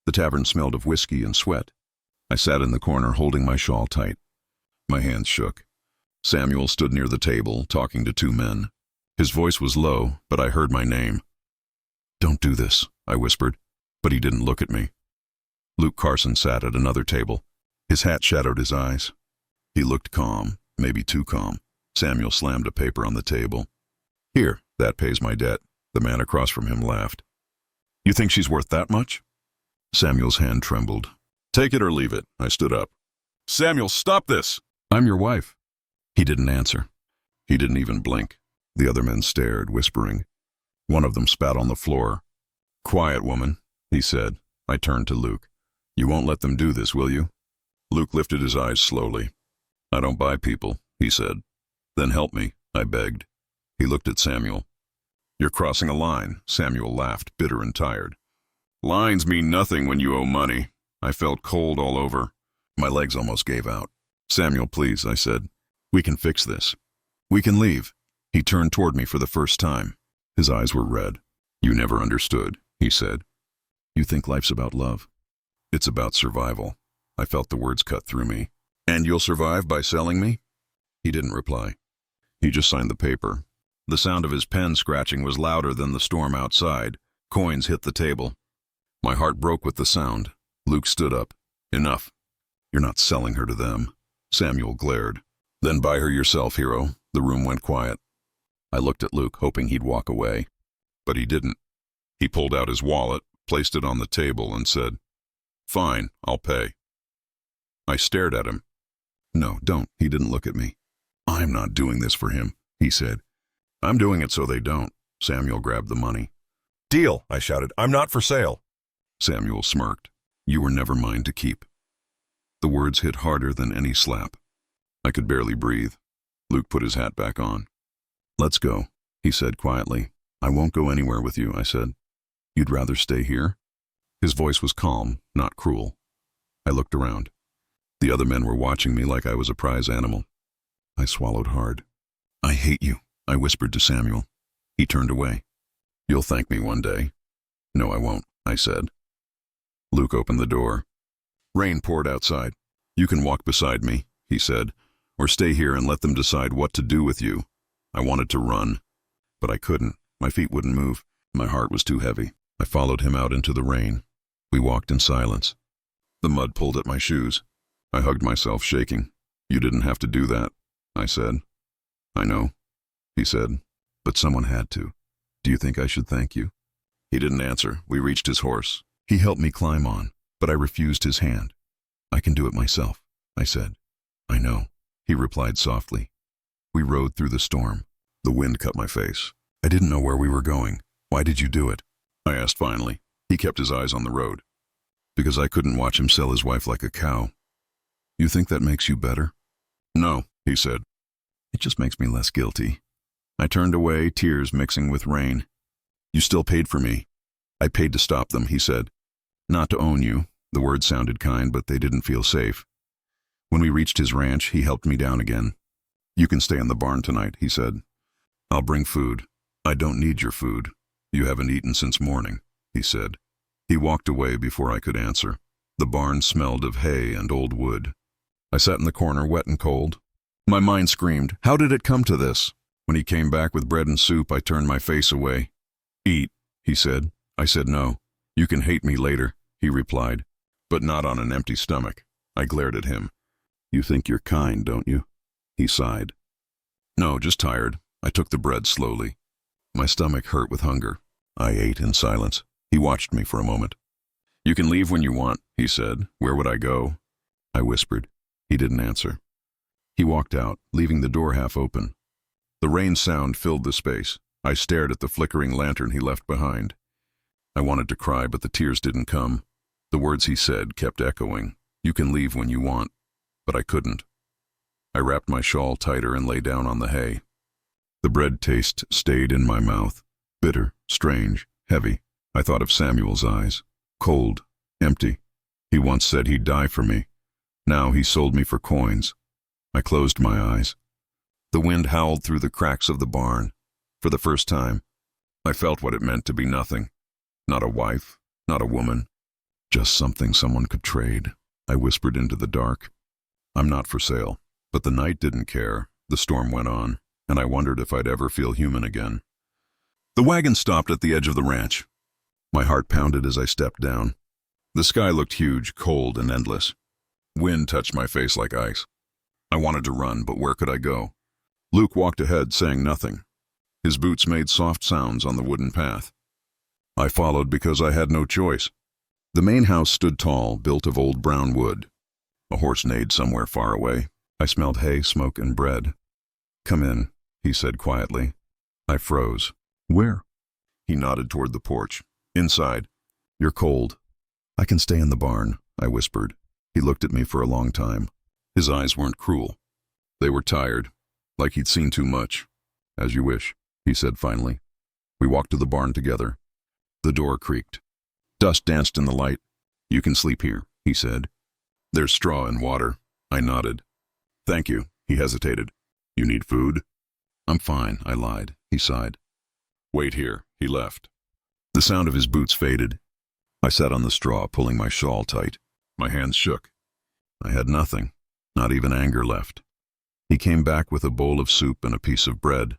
The tavern smelled of whiskey and sweat. I sat in the corner holding my shawl tight. My hands shook. Samuel stood near the table, talking to two men. His voice was low, but I heard my name. "Don't do this," I whispered, but he didn't look at me. Luke Carson sat at another table. His hat shadowed his eyes. He looked calm, maybe too calm. Samuel slammed a paper on the table. "Here, that pays my debt." The man across from him laughed. "You think she's worth that much?" Samuel's hand trembled. "Take it or leave it." I stood up. "Samuel, stop this!" "I'm your wife." He didn't answer. He didn't even blink. The other men stared, whispering. One of them spat on the floor. "Quiet, woman," he said. I turned to Luke. "You won't let them do this, will you?" Luke lifted his eyes slowly. "I don't buy people," he said. "Then help me," I begged. He looked at Samuel. "You're crossing a line." Samuel laughed, bitter and tired. "Lines mean nothing when you owe money." I felt cold all over. My legs almost gave out. "Samuel, please," I said. "We can fix this. We can leave." He turned toward me for the first time. His eyes were red. "You never understood," he said. "You think life's about love. It's about survival." I felt the words cut through me. "And you'll survive by selling me?" He didn't reply. He just signed the paper. The sound of his pen scratching was louder than the storm outside. Coins hit the table. My heart broke with the sound. Luke stood up. "Enough. You're not selling her to them." Samuel glared. "Then buy her yourself, hero." The room went quiet. I looked at Luke, hoping he'd walk away. But he didn't. He pulled out his wallet, placed it on the table, and said, "Fine, I'll pay." I stared at him. "No, don't." He didn't look at me. "I'm not doing this for him," he said. "I'm doing it so they don't." Samuel grabbed the money. "Deal," I shouted. "I'm not for sale." Samuel smirked. "You were never mine to keep." The words hit harder than any slap. I could barely breathe. Luke put his hat back on. "Let's go," he said quietly. "I won't go anywhere with you," I said. "You'd rather stay here?" His voice was calm, not cruel. I looked around. The other men were watching me like I was a prize animal. I swallowed hard. "I hate you," I whispered to Samuel. He turned away. "You'll thank me one day." "No, I won't," I said. Luke opened the door. Rain poured outside. "You can walk beside me," he said, "or stay here and let them decide what to do with you." I wanted to run, but I couldn't. My feet wouldn't move. My heart was too heavy. I followed him out into the rain. We walked in silence. The mud pulled at my shoes. I hugged myself, shaking. "You didn't have to do that," I said. "I know," he said, "but someone had to. Do you think I should thank you?" He didn't answer. We reached his horse. He helped me climb on, but I refused his hand. "I can do it myself," I said. "I know," he replied softly. We rode through the storm. The wind cut my face. "I didn't know where we were going. Why did you do it?" I asked finally. He kept his eyes on the road. "Because I couldn't watch him sell his wife like a cow." "You think that makes you better?" "No," he said. "It just makes me less guilty." I turned away, tears mixing with rain. "You still paid for me." "I paid to stop them," he said. "Not to own you." The words sounded kind, but they didn't feel safe. When we reached his ranch, he helped me down again. "You can stay in the barn tonight," he said. "I'll bring food." "I don't need your food. You haven't eaten since morning," he said. He walked away before I could answer. The barn smelled of hay and old wood. I sat in the corner, wet and cold. My mind screamed, how did it come to this? When he came back with bread and soup, I turned my face away. "Eat," he said. I said no. "You can hate me later," he replied, "but not on an empty stomach." I glared at him. "You think you're kind, don't you?" He sighed. "No, just tired." I took the bread slowly. My stomach hurt with hunger. I ate in silence. He watched me for a moment. "You can leave when you want," he said. "Where would I go?" I whispered. He didn't answer. He walked out, leaving the door half open. The rain sound filled the space. I stared at the flickering lantern he left behind. I wanted to cry, but the tears didn't come. The words he said kept echoing. "You can leave when you want." But I couldn't. I wrapped my shawl tighter and lay down on the hay. The bread taste stayed in my mouth. Bitter, strange, heavy. I thought of Samuel's eyes. Cold, empty. He once said he'd die for me. Now he sold me for coins. I closed my eyes. The wind howled through the cracks of the barn. For the first time, I felt what it meant to be nothing. Not a wife, not a woman, Just something someone could trade, I whispered into the dark. I'm not for sale. But the night didn't care. The storm went on, and I wondered if I'd ever feel human again. The wagon stopped at the edge of the ranch. My heart pounded as I stepped down. The sky looked huge, cold, and endless. Wind touched my face like ice. I wanted to run, but where could I go? Luke walked ahead, saying nothing. His boots made soft sounds on the wooden path. I followed because I had no choice. The main house stood tall, built of old brown wood. A horse neighed somewhere far away. I smelled hay, smoke, and bread. Come in, he said quietly. I froze. Where? He nodded toward the porch. Inside. You're cold. I can stay in the barn, I whispered. He looked at me for a long time. His eyes weren't cruel. They were tired, like he'd seen too much. As you wish, he said finally. We walked to the barn together. The door creaked. Dust danced in the light. You can sleep here, he said. There's straw and water. I nodded. Thank you, he hesitated. You need food? I'm fine, I lied. He sighed. Wait here, he left. The sound of his boots faded. I sat on the straw, pulling my shawl tight. My hands shook. I had nothing, not even anger left. He came back with a bowl of soup and a piece of bread.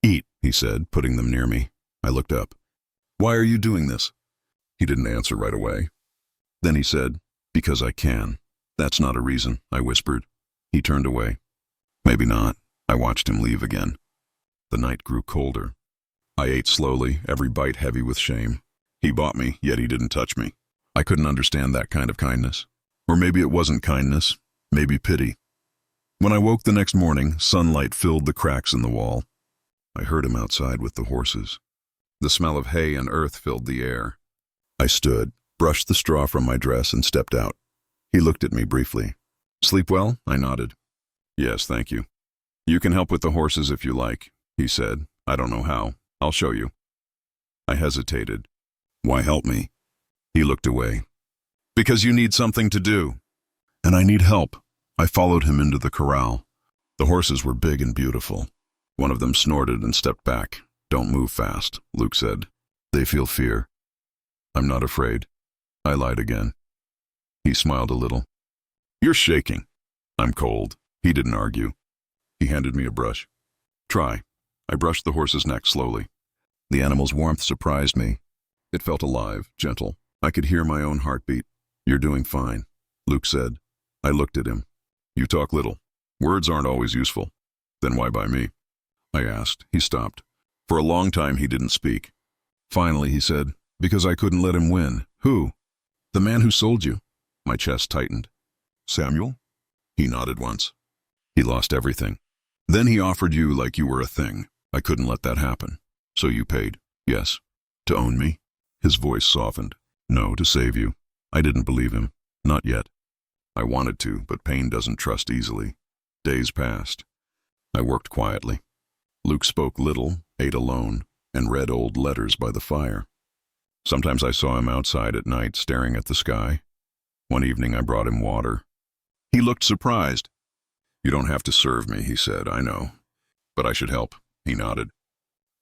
Eat, he said, putting them near me. I looked up. Why are you doing this? He didn't answer right away. Then he said, because I can. That's not a reason, I whispered. He turned away. Maybe not. I watched him leave again. The night grew colder. I ate slowly, every bite heavy with shame. He bought me, yet he didn't touch me. I couldn't understand that kind of kindness. Or maybe it wasn't kindness, maybe pity. When I woke the next morning, sunlight filled the cracks in the wall. I heard him outside with the horses. The smell of hay and earth filled the air. I stood, brushed the straw from my dress, and stepped out. He looked at me briefly. Sleep well? I nodded. Yes, thank you. You can help with the horses if you like, he said. I don't know how. I'll show you. I hesitated. Why help me? He looked away. Because you need something to do. And I need help. I followed him into the corral. The horses were big and beautiful. One of them snorted and stepped back. Don't move fast, Luke said. They feel fear. I'm not afraid. I lied again. He smiled a little. You're shaking. I'm cold. He didn't argue. He handed me a brush. Try. I brushed the horse's neck slowly. The animal's warmth surprised me. It felt alive, gentle. I could hear my own heartbeat. You're doing fine, Luke said. I looked at him. You talk little. Words aren't always useful. Then why by me? I asked. He stopped. For a long time he didn't speak. Finally he said, because I couldn't let him win. Who? The man who sold you. My chest tightened. Samuel? He nodded once. He lost everything. Then he offered you like you were a thing. I couldn't let that happen. So you paid. Yes. To own me? His voice softened. No, to save you. I didn't believe him. Not yet. I wanted to, but pain doesn't trust easily. Days passed. I worked quietly. Luke spoke little, ate alone, and read old letters by the fire. Sometimes I saw him outside at night staring at the sky. One evening I brought him water. He looked surprised. You don't have to serve me, he said, I know. But I should help, he nodded.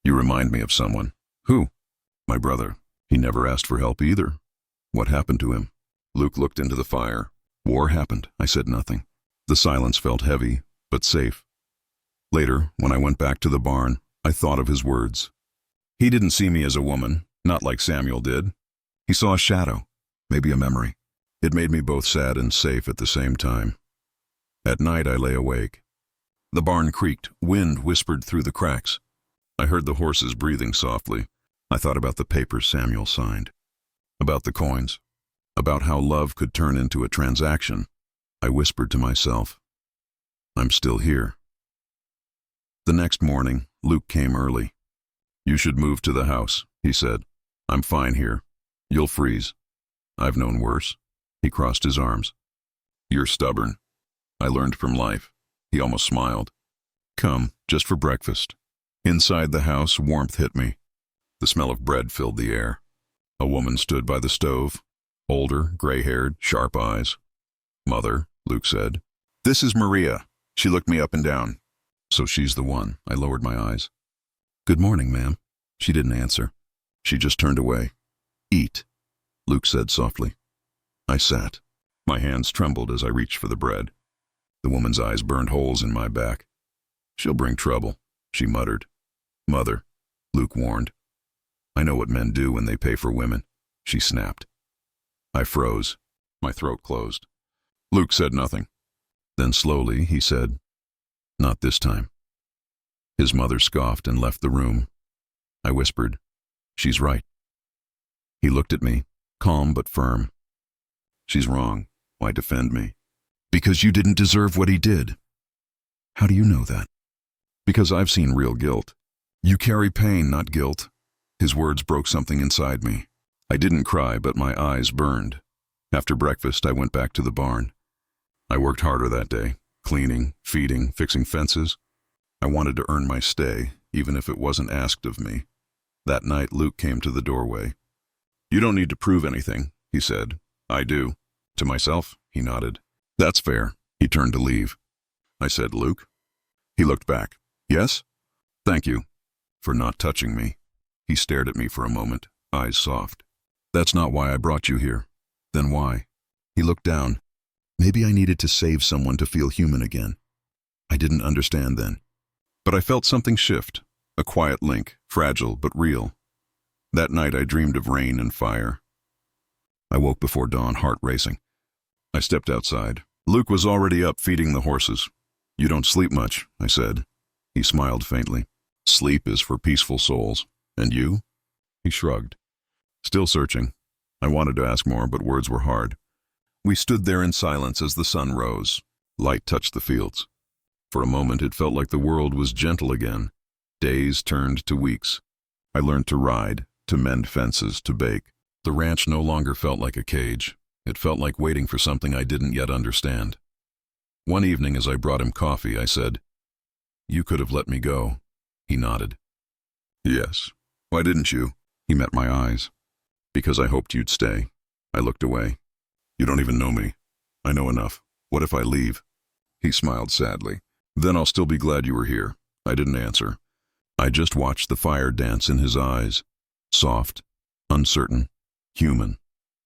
You remind me of someone. Who? My brother. He never asked for help either. What happened to him? Luke looked into the fire. War happened. I said nothing. The silence felt heavy, but safe. Later, when I went back to the barn, I thought of his words. He didn't see me as a woman, not like Samuel did. He saw a shadow, maybe a memory. It made me both sad and safe at the same time. At night I lay awake. The barn creaked, wind whispered through the cracks. I heard the horses breathing softly. I thought about the papers Samuel signed, about the coins, about how love could turn into a transaction. I whispered to myself, I'm still here. The next morning, Luke came early. You should move to the house, he said. I'm fine here. You'll freeze. I've known worse. He crossed his arms. You're stubborn. I learned from life. He almost smiled. Come, just for breakfast. Inside the house, warmth hit me. The smell of bread filled the air. A woman stood by the stove, older, gray-haired, sharp eyes. Mother, Luke said. This is Maria. She looked me up and down. So she's the one. I lowered my eyes. Good morning, ma'am. She didn't answer. She just turned away. Eat, Luke said softly. I sat. My hands trembled as I reached for the bread. The woman's eyes burned holes in my back. "She'll bring trouble," she muttered. "Mother," Luke warned. "I know what men do when they pay for women," she snapped. I froze. My throat closed. Luke said nothing. Then slowly he said, "Not this time." His mother scoffed and left the room. I whispered, "She's right." He looked at me, calm but firm. "She's wrong. Why defend me?" "Because you didn't deserve what he did." "How do you know that?" "Because I've seen real guilt. You carry pain, not guilt." His words broke something inside me. I didn't cry, but my eyes burned. After breakfast, I went back to the barn. I worked harder that day, cleaning, feeding, fixing fences. I wanted to earn my stay, even if it wasn't asked of me. That night, Luke came to the doorway. "You don't need to prove anything," he said. "I do." "To myself?" He nodded. "That's fair." He turned to leave. I said, "Luke?" He looked back. "Yes?" "Thank you for not touching me." He stared at me for a moment, eyes soft. "That's not why I brought you here." "Then why?" He looked down. Maybe I needed to save someone to feel human again. I didn't understand then. But I felt something shift, a quiet link, fragile but real. That night I dreamed of rain and fire. I woke before dawn, heart racing. I stepped outside. Luke was already up feeding the horses. "You don't sleep much," I said. He smiled faintly. "Sleep is for peaceful souls. And you?" He shrugged. Still searching. I wanted to ask more, but words were hard. We stood there in silence as the sun rose. Light touched the fields. For a moment it felt like the world was gentle again. Days turned to weeks. I learned to ride, to mend fences, to bake. The ranch no longer felt like a cage. It felt like waiting for something I didn't yet understand. One evening as I brought him coffee, I said, "You could have let me go." He nodded. "Yes. Why didn't you?" He met my eyes. "Because I hoped you'd stay." I looked away. "You don't even know me. I know enough. What if I leave?" He smiled sadly. "Then I'll still be glad you were here." I didn't answer. I just watched the fire dance in his eyes. Soft, uncertain, human.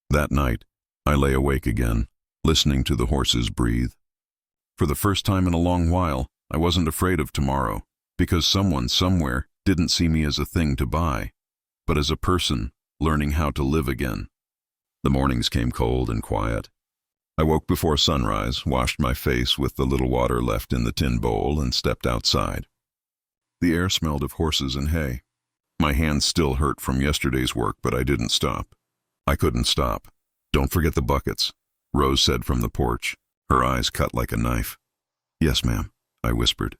That night, I lay awake again, listening to the horses breathe. For the first time in a long while, I wasn't afraid of tomorrow, because someone somewhere didn't see me as a thing to buy, but as a person learning how to live again. The mornings came cold and quiet. I woke before sunrise, washed my face with the little water left in the tin bowl, and stepped outside. The air smelled of horses and hay. My hands still hurt from yesterday's work, but I didn't stop. I couldn't stop. "Don't forget the buckets," Rose said from the porch, her eyes cut like a knife. "Yes, ma'am," I whispered.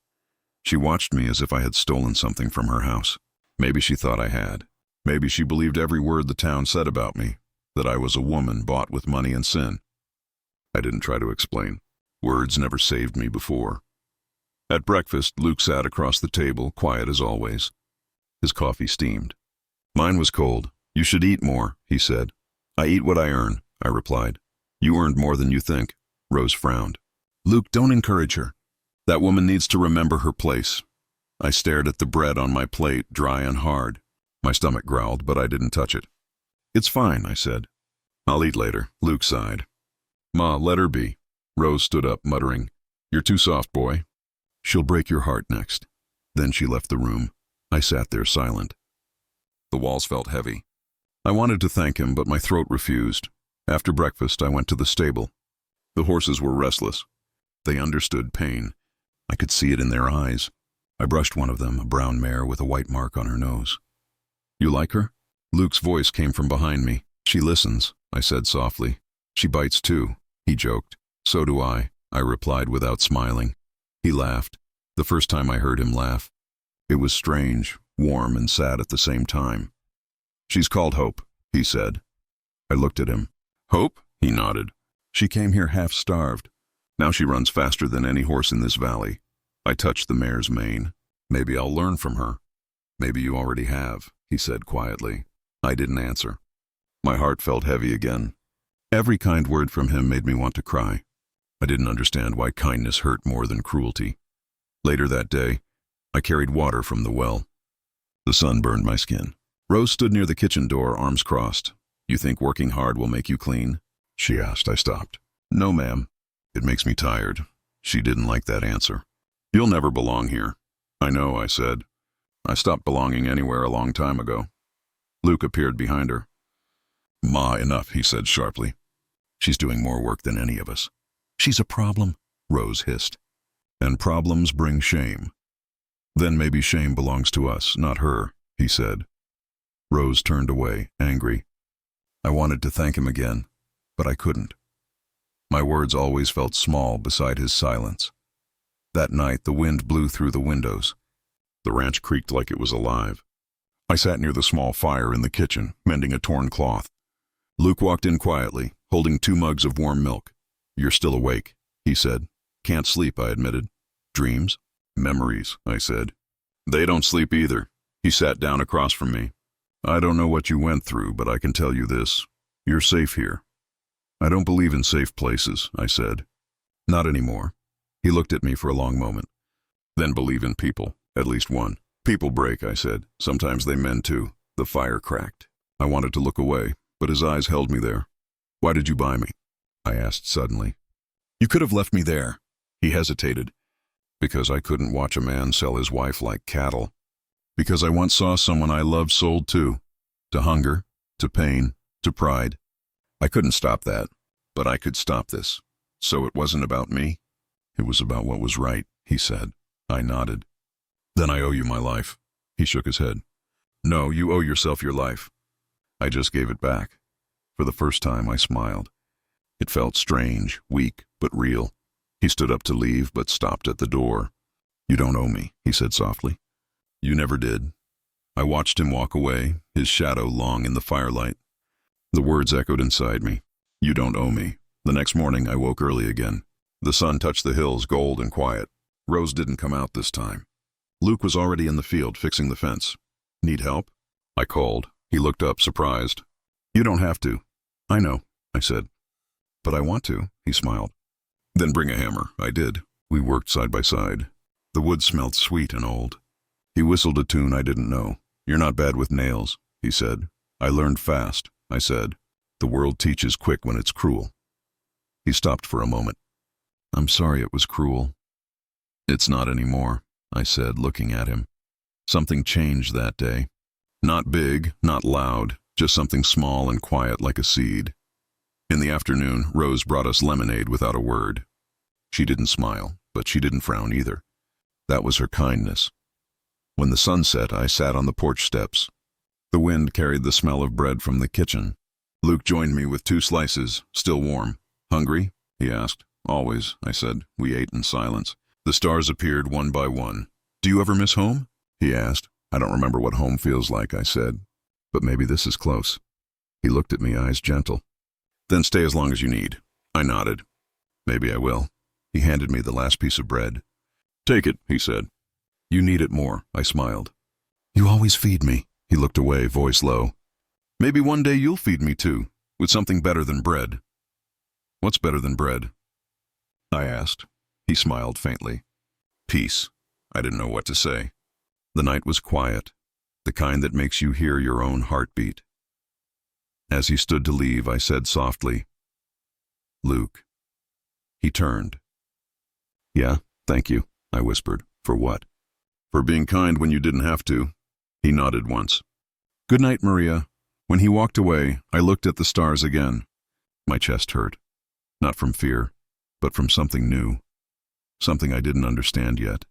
She watched me as if I had stolen something from her house. Maybe she thought I had. Maybe she believed every word the town said about me, that I was a woman bought with money and sin. I didn't try to explain. Words never saved me before. At breakfast, Luke sat across the table, quiet as always. His coffee steamed. Mine was cold. "You should eat more," he said. "I eat what I earn," I replied. "You earned more than you think." Rose frowned. "Luke, don't encourage her. That woman needs to remember her place." I stared at the bread on my plate, dry and hard. My stomach growled, but I didn't touch it. "It's fine," I said. "I'll eat later," Luke sighed. "Ma, let her be." Rose stood up, muttering, "You're too soft, boy." "She'll break your heart next." Then she left the room. I sat there silent. The walls felt heavy. I wanted to thank him, but my throat refused. After breakfast, I went to the stable. The horses were restless. They understood pain. I could see it in their eyes. I brushed one of them, a brown mare with a white mark on her nose. "You like her?" Luke's voice came from behind me. "She listens," I said softly. "She bites too," he joked. "So do I replied without smiling. He laughed, the first time I heard him laugh. It was strange, warm and sad at the same time. "She's called Hope," he said. I looked at him. "Hope?" He nodded. "She came here half-starved. Now she runs faster than any horse in this valley." I touched the mare's mane. "Maybe I'll learn from her." "Maybe you already have," he said quietly. I didn't answer. My heart felt heavy again. Every kind word from him made me want to cry. I didn't understand why kindness hurt more than cruelty. Later that day, I carried water from the well. The sun burned my skin. Rose stood near the kitchen door, arms crossed. "You think working hard will make you clean?" she asked. I stopped. No, ma'am. It makes me tired. She didn't like that answer. You'll never belong here. I know, I said. I stopped belonging anywhere a long time ago. Luke appeared behind her. Ma, enough, he said sharply. She's doing more work than any of us. She's a problem, Rose hissed. And problems bring shame. Then maybe shame belongs to us, not her, he said. Rose turned away, angry. I wanted to thank him again, but I couldn't. My words always felt small beside his silence. That night, the wind blew through the windows. The ranch creaked like it was alive. I sat near the small fire in the kitchen, mending a torn cloth. Luke walked in quietly, holding 2 mugs of warm milk. You're still awake, he said. Can't sleep, I admitted. Dreams? Memories, I said. They don't sleep either. He sat down across from me. I don't know what you went through, but I can tell you this. You're safe here. I don't believe in safe places, I said. Not anymore. He looked at me for a long moment. Then believe in people, at least one. People break, I said. Sometimes they mend too. The fire cracked. I wanted to look away, but his eyes held me there. Why did you buy me? I asked suddenly. You could have left me there. He hesitated. Because I couldn't watch a man sell his wife like cattle. Because I once saw someone I loved sold too. To hunger, to pain, to pride. I couldn't stop that, but I could stop this. So it wasn't about me. It was about what was right, he said. I nodded. Then I owe you my life. He shook his head. No, you owe yourself your life. I just gave it back. For the first time, I smiled. It felt strange, weak, but real. He stood up to leave, but stopped at the door. You don't owe me, he said softly. You never did. I watched him walk away, his shadow long in the firelight. The words echoed inside me. You don't owe me. The next morning, I woke early again. The sun touched the hills, gold and quiet. Rose didn't come out this time. Luke was already in the field, fixing the fence. Need help? I called. He looked up, surprised. You don't have to. I know, I said. But I want to, he smiled. Then bring a hammer. I did. We worked side by side. The wood smelled sweet and old. He whistled a tune I didn't know. You're not bad with nails, he said. I learned fast, I said. The world teaches quick when it's cruel. He stopped for a moment. I'm sorry it was cruel. It's not anymore, I said, looking at him. Something changed that day. Not big, not loud, just something small and quiet like a seed. In the afternoon, Rose brought us lemonade without a word. She didn't smile, but she didn't frown either. That was her kindness. When the sun set, I sat on the porch steps. The wind carried the smell of bread from the kitchen. Luke joined me with 2 slices, still warm. Hungry? He asked. Always, I said. We ate in silence. The stars appeared one by one. Do you ever miss home? He asked. I don't remember what home feels like, I said. But maybe this is close. He looked at me, eyes gentle. Then stay as long as you need. I nodded. Maybe I will. He handed me the last piece of bread. Take it, he said. You need it more, I smiled. You always feed me. He looked away, voice low. Maybe one day you'll feed me too, with something better than bread. What's better than bread? I asked. He smiled faintly. Peace. I didn't know what to say. The night was quiet, the kind that makes you hear your own heartbeat. As he stood to leave, I said softly, Luke. He turned. Yeah, thank you, I whispered. For what? For being kind when you didn't have to. He nodded once. Good night, Maria. When he walked away, I looked at the stars again. My chest hurt. Not from fear, but from something new. Something I didn't understand yet.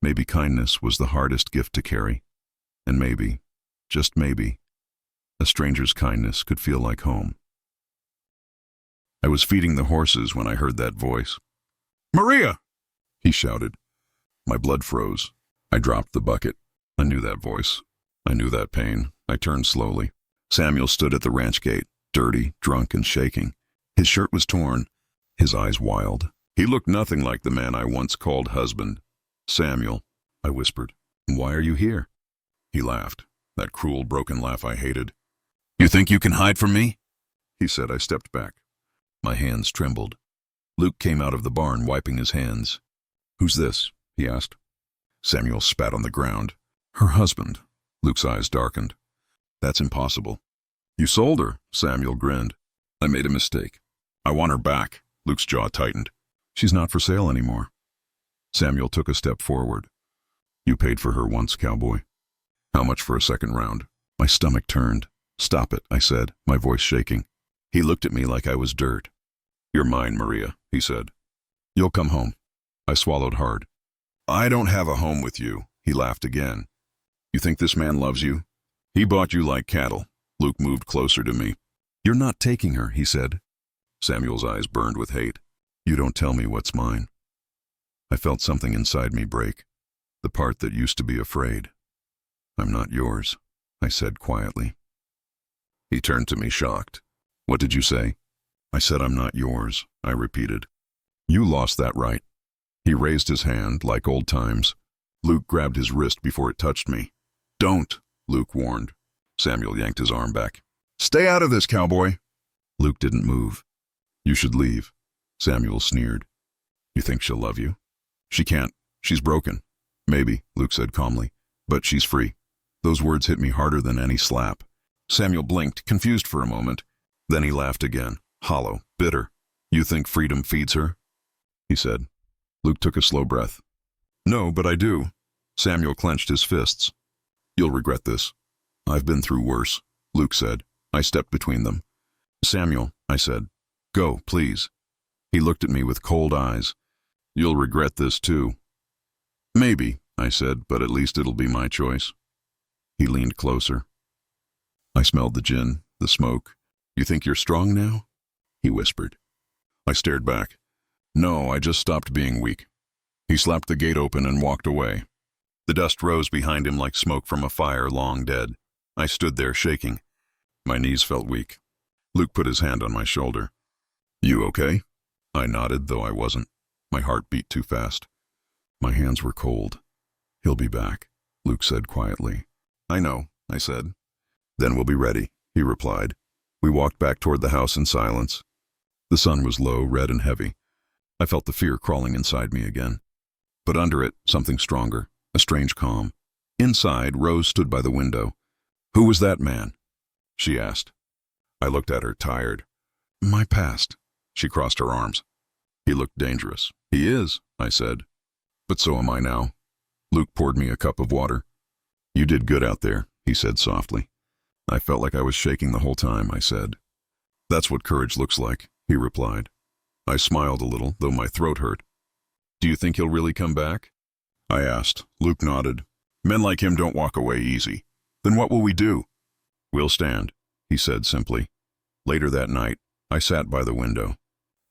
Maybe kindness was the hardest gift to carry. And maybe, just maybe, a stranger's kindness could feel like home. I was feeding the horses when I heard that voice. Maria! He shouted. My blood froze. I dropped the bucket. I knew that voice. I knew that pain. I turned slowly. Samuel stood at the ranch gate, dirty, drunk, and shaking. His shirt was torn, his eyes wild. He looked nothing like the man I once called husband. Samuel, I whispered, why are you here? He laughed, that cruel, broken laugh I hated. You think you can hide from me? He said. I stepped back. My hands trembled. Luke came out of the barn, wiping his hands. Who's this? He asked. Samuel spat on the ground. Her husband. Luke's eyes darkened. That's impossible. You sold her, Samuel grinned. I made a mistake. I want her back. Luke's jaw tightened. She's not for sale anymore. Samuel took a step forward. You paid for her once, Cowboy. How much for a second round? My stomach turned. Stop it, I said, my voice shaking. He looked at me like I was dirt. You're mine, Maria, he said. You'll come home. I swallowed hard. I don't have a home with you, he laughed again. You think this man loves you? He bought you like cattle. Luke moved closer to me. You're not taking her, he said. Samuel's eyes burned with hate. You don't tell me what's mine. I felt something inside me break, the part that used to be afraid. I'm not yours, I said quietly. He turned to me shocked. What did you say? I said I'm not yours, I repeated. You lost that right. He raised his hand like old times. Luke grabbed his wrist before it touched me. Don't, Luke warned. Samuel yanked his arm back. Stay out of this, Cowboy. Luke didn't move. You should leave, Samuel sneered. You think she'll love you? She can't. She's broken. Maybe, Luke said calmly, but she's free. Those words hit me harder than any slap. Samuel blinked, confused for a moment. Then he laughed again, hollow, bitter. You think freedom feeds her? He said. Luke took a slow breath. No, but I do. Samuel clenched his fists. You'll regret this. I've been through worse, Luke said. I stepped between them. Samuel, I said. Go, please. He looked at me with cold eyes. You'll regret this too. Maybe, I said, but at least it'll be my choice. He leaned closer. I smelled the gin, the smoke. You think you're strong now? He whispered. I stared back. No, I just stopped being weak. He slapped the gate open and walked away. The dust rose behind him like smoke from a fire long dead. I stood there shaking. My knees felt weak. Luke put his hand on my shoulder. You okay? I nodded, though I wasn't. My heart beat too fast. My hands were cold. He'll be back, Luke said quietly. I know, I said. Then we'll be ready, he replied. We walked back toward the house in silence. The sun was low, red and heavy. I felt the fear crawling inside me again. But under it, something stronger, a strange calm. Inside, Rose stood by the window. Who was that man? She asked. I looked at her, tired. My past. She crossed her arms. He looked dangerous. He is, I said. But so am I now. Luke poured me a cup of water. You did good out there, he said softly. I felt like I was shaking the whole time, I said. That's what courage looks like, he replied. I smiled a little, though my throat hurt. Do you think he'll really come back? I asked. Luke nodded. Men like him don't walk away easy. Then what will we do? We'll stand, he said simply. Later that night, I sat by the window.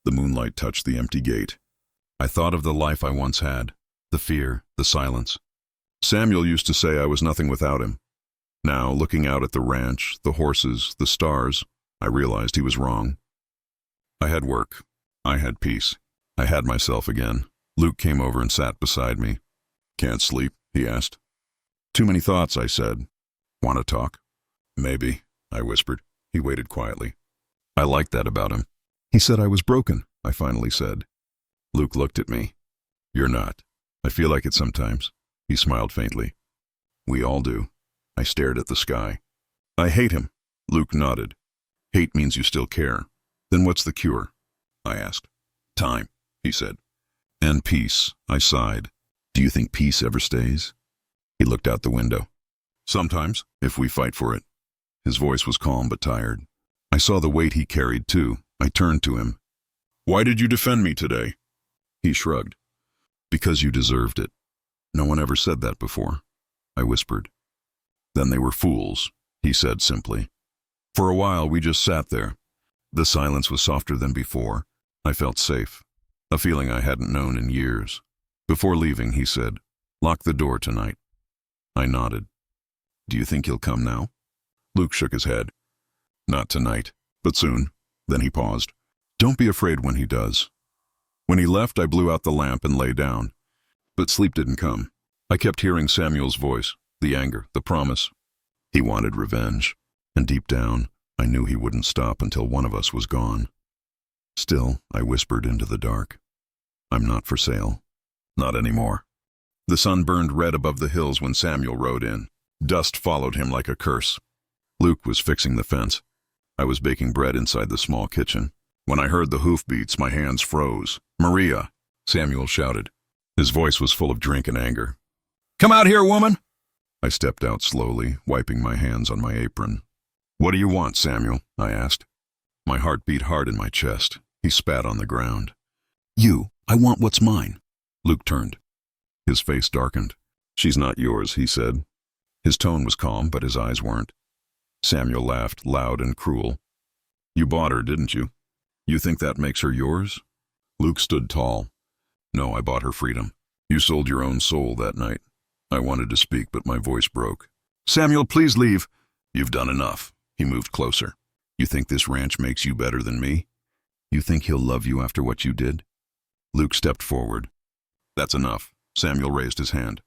The moonlight touched the empty gate. I thought of the life I once had, the fear, the silence. Samuel used to say I was nothing without him. Now, looking out at the ranch, the horses, the stars, I realized he was wrong. I had work. I had peace. I had myself again. Luke came over and sat beside me. Can't sleep, he asked. Too many thoughts, I said. Want to talk? Maybe, I whispered. He waited quietly. I liked that about him. He said I was broken, I finally said. Luke looked at me. You're not. I feel like it sometimes. He smiled faintly. We all do. I stared at the sky. I hate him. Luke nodded. Hate means you still care. Then what's the cure? I asked. Time, he said. And peace, I sighed. Do you think peace ever stays? He looked out the window. Sometimes, if we fight for it. His voice was calm but tired. I saw the weight he carried, too. I turned to him. Why did you defend me today? He shrugged. Because you deserved it. No one ever said that before, I whispered. Then they were fools, he said simply. For a while, we just sat there. The silence was softer than before. I felt safe, a feeling I hadn't known in years. Before leaving, he said, lock the door tonight. I nodded. Do you think he'll come now? Luke shook his head. Not tonight, but soon. Then he paused. Don't be afraid when he does. When he left, I blew out the lamp and lay down. But sleep didn't come. I kept hearing Samuel's voice, the anger, the promise. He wanted revenge, and deep down, I knew he wouldn't stop until one of us was gone. Still, I whispered into the dark. I'm not for sale. Not anymore. The sun burned red above the hills when Samuel rode in. Dust followed him like a curse. Luke was fixing the fence. I was baking bread inside the small kitchen. When I heard the hoofbeats, my hands froze. "Maria!" Samuel shouted. His voice was full of drink and anger. "Come out here, woman!" I stepped out slowly, wiping my hands on my apron. "What do you want, Samuel?" I asked. My heart beat hard in my chest. He spat on the ground. I want what's mine." Luke turned. His face darkened. "She's not yours," he said. His tone was calm, but his eyes weren't. Samuel laughed, loud and cruel. "You bought her, didn't you? You think that makes her yours?" Luke stood tall. "No, I bought her freedom. You sold your own soul that night." I wanted to speak, but my voice broke. "Samuel, please leave." "You've done enough." He moved closer. "You think this ranch makes you better than me? You think he'll love you after what you did?" Luke stepped forward. "That's enough." Samuel raised his hand.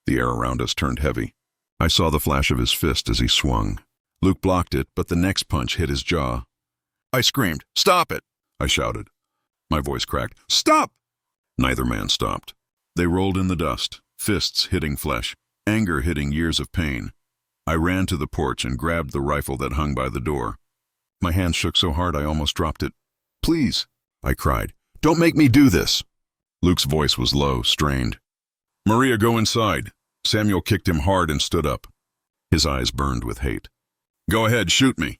The air around us turned heavy. I saw the flash of his fist as he swung. Luke blocked it, but the next punch hit his jaw. I screamed, "Stop it!" I shouted. My voice cracked. "Stop!" Neither man stopped. They rolled in the dust, fists hitting flesh, anger hitting years of pain. I ran to the porch and grabbed the rifle that hung by the door. My hands shook so hard I almost dropped it. "Please," I cried, "don't make me do this." Luke's voice was low, strained. "Maria, go inside." Samuel kicked him hard and stood up. His eyes burned with hate. "Go ahead, shoot me.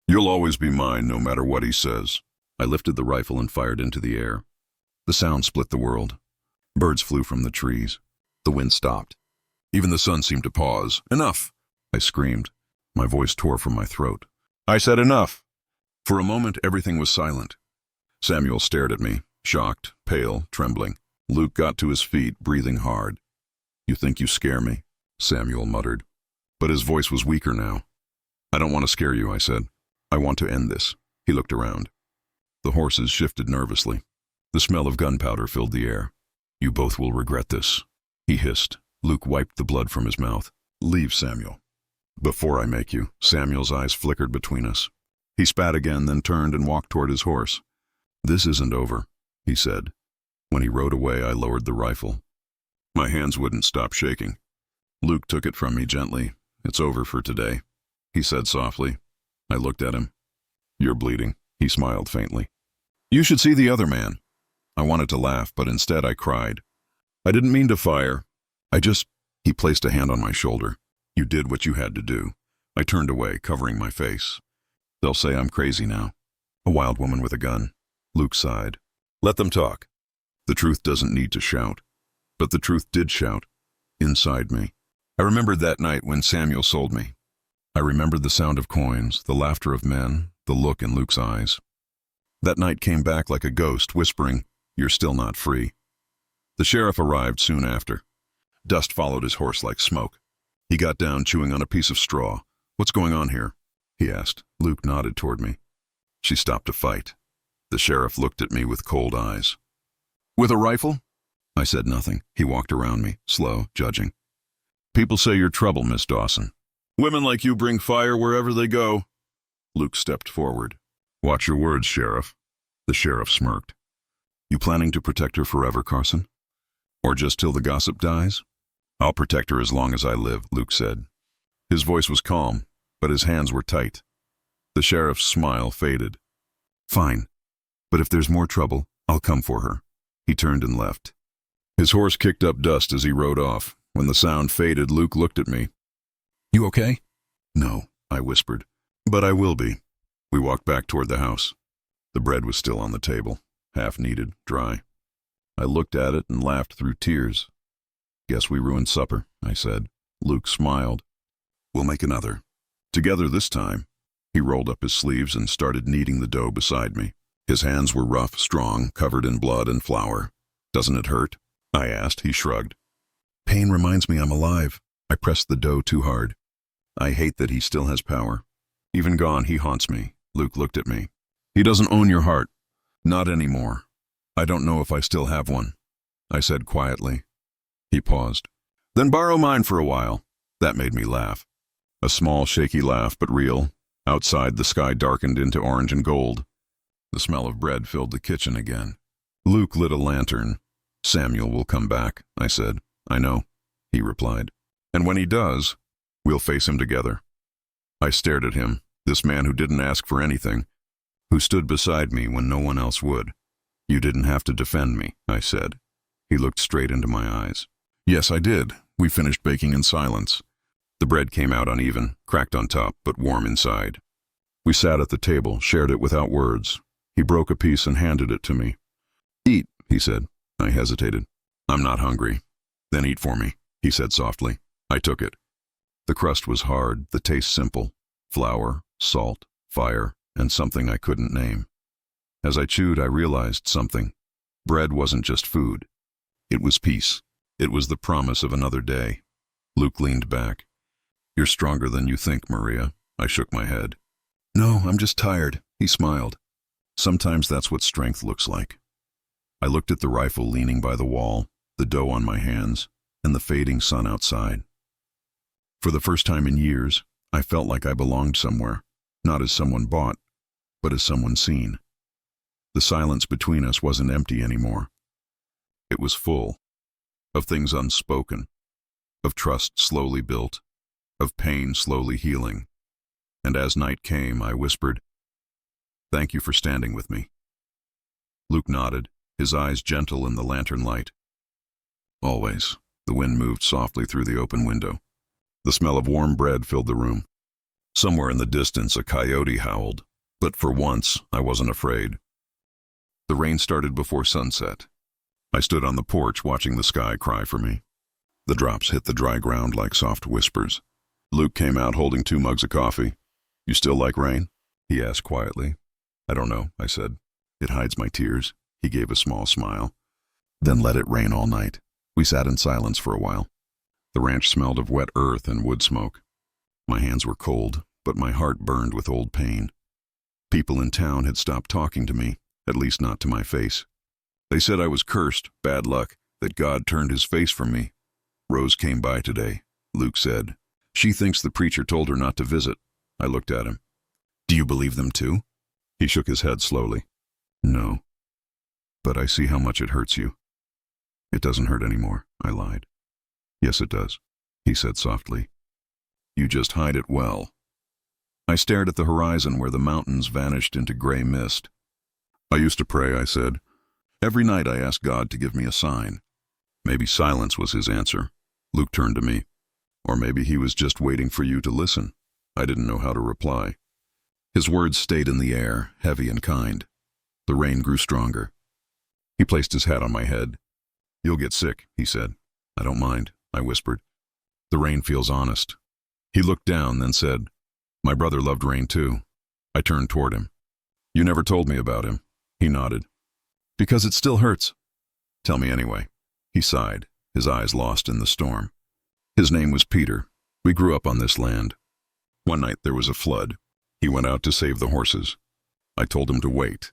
You'll always be mine, no matter what he says." I lifted the rifle and fired into the air. The sound split the world. Birds flew from the trees. The wind stopped. Even the sun seemed to pause. "Enough!" I screamed. My voice tore from my throat. I said enough. For a moment, everything was silent. Samuel stared at me, shocked, pale, trembling. Luke got to his feet, breathing hard. "You think you scare me?" Samuel muttered. But his voice was weaker now. "I don't want to scare you," I said. "I want to end this." He looked around. The horses shifted nervously. The smell of gunpowder filled the air. "You both will regret this," he hissed. Luke wiped the blood from his mouth. "Leave, Samuel." "Before I make you." Samuel's eyes flickered between us. He spat again, then turned and walked toward his horse. "This isn't over," he said. When he rode away, I lowered the rifle. My hands wouldn't stop shaking. Luke took it from me gently. "It's over for today," he said softly. I looked at him. "You're bleeding." He smiled faintly. "You should see the other man." I wanted to laugh, but instead I cried. "I didn't mean to fire. He placed a hand on my shoulder. "You did what you had to do." I turned away, covering my face. "They'll say I'm crazy now. A wild woman with a gun." Luke sighed. "Let them talk. The truth doesn't need to shout." But the truth did shout, inside me. I remembered that night when Samuel sold me. I remembered the sound of coins, the laughter of men, the look in Luke's eyes. That night came back like a ghost, whispering, "You're still not free." The sheriff arrived soon after. Dust followed his horse like smoke. He got down, chewing on a piece of straw. "What's going on here?" he asked. Luke nodded toward me. "She stopped to fight." The sheriff looked at me with cold eyes. "With a rifle?" I said nothing. He walked around me, slow, judging. "People say you're trouble, Miss Dawson. Women like you bring fire wherever they go." Luke stepped forward. "Watch your words, Sheriff." The sheriff smirked. "You planning to protect her forever, Carson? Or just till the gossip dies?" "I'll protect her as long as I live," Luke said. His voice was calm, but his hands were tight. The sheriff's smile faded. "Fine, but if there's more trouble, I'll come for her." He turned and left. His horse kicked up dust as he rode off. When the sound faded, Luke looked at me. "You okay?" "No," I whispered. "But I will be." We walked back toward the house. The bread was still on the table, half kneaded, dry. I looked at it and laughed through tears. "Guess we ruined supper," I said. Luke smiled. "We'll make another. Together this time." He rolled up his sleeves and started kneading the dough beside me. His hands were rough, strong, covered in blood and flour. "Doesn't it hurt?" I asked. He shrugged. "Pain reminds me I'm alive." I pressed the dough too hard. "I hate that he still has power. Even gone, he haunts me." Luke looked at me. "He doesn't own your heart." "Not anymore. I don't know if I still have one," I said quietly. He paused. "Then borrow mine for a while." That made me laugh. A small, shaky laugh, but real. Outside, the sky darkened into orange and gold. The smell of bread filled the kitchen again. Luke lit a lantern. "Samuel will come back," I said. "I know," he replied. "And when he does, we'll face him together." I stared at him, this man who didn't ask for anything. who stood beside me when no one else would. You didn't have to defend me, I said. He looked straight into my eyes. Yes, I did. We finished baking in silence. The bread came out uneven, cracked on top, but warm inside. We sat at the table, shared it without words. He broke a piece and handed it to me. Eat, he said. I hesitated. I'm not hungry. Then eat for me, he said softly. I took it. The crust was hard, the taste simple. Flour, salt, fire, and something I couldn't name. As I chewed, I realized something. Bread wasn't just food. It was peace. It was the promise of another day. Luke leaned back. You're stronger than you think, Maria. I shook my head. No, I'm just tired, he smiled. Sometimes that's what strength looks like. I looked at the rifle leaning by the wall, the dough on my hands, and the fading sun outside. For the first time in years, I felt like I belonged somewhere, not as someone bought, but as someone seen. The silence between us wasn't empty anymore. It was full of things unspoken, of trust slowly built, of pain slowly healing. And as night came, I whispered, "Thank you for standing with me." Luke nodded, his eyes gentle in the lantern light. Always. The wind moved softly through the open window. The smell of warm bread filled the room. Somewhere in the distance, a coyote howled, but for once, I wasn't afraid. The rain started before sunset. I stood on the porch watching the sky cry for me. The drops hit the dry ground like soft whispers. Luke came out holding 2 mugs of coffee. You still like rain? He asked quietly. I don't know, I said. It hides my tears. He gave a small smile. Then let it rain all night. We sat in silence for a while. The ranch smelled of wet earth and wood smoke. My hands were cold, but my heart burned with old pain. People in town had stopped talking to me, at least not to my face. They said I was cursed, bad luck, that God turned his face from me. Rose came by today, Luke said. She thinks the preacher told her not to visit. I looked at him. Do you believe them too? He shook his head slowly. No. But I see how much it hurts you. It doesn't hurt anymore, I lied. Yes, it does, he said softly. You just hide it well. I stared at the horizon where the mountains vanished into gray mist. I used to pray, I said. Every night I asked God to give me a sign. Maybe silence was his answer. Luke turned to me. Or maybe he was just waiting for you to listen. I didn't know how to reply. His words stayed in the air, heavy and kind. The rain grew stronger. He placed his hat on my head. You'll get sick, he said. I don't mind, I whispered. The rain feels honest. He looked down, then said, My brother loved rain too. I turned toward him. You never told me about him. He nodded. Because it still hurts. Tell me anyway. He sighed, his eyes lost in the storm. His name was Peter. We grew up on this land. One night there was a flood. He went out to save the horses. I told him to wait.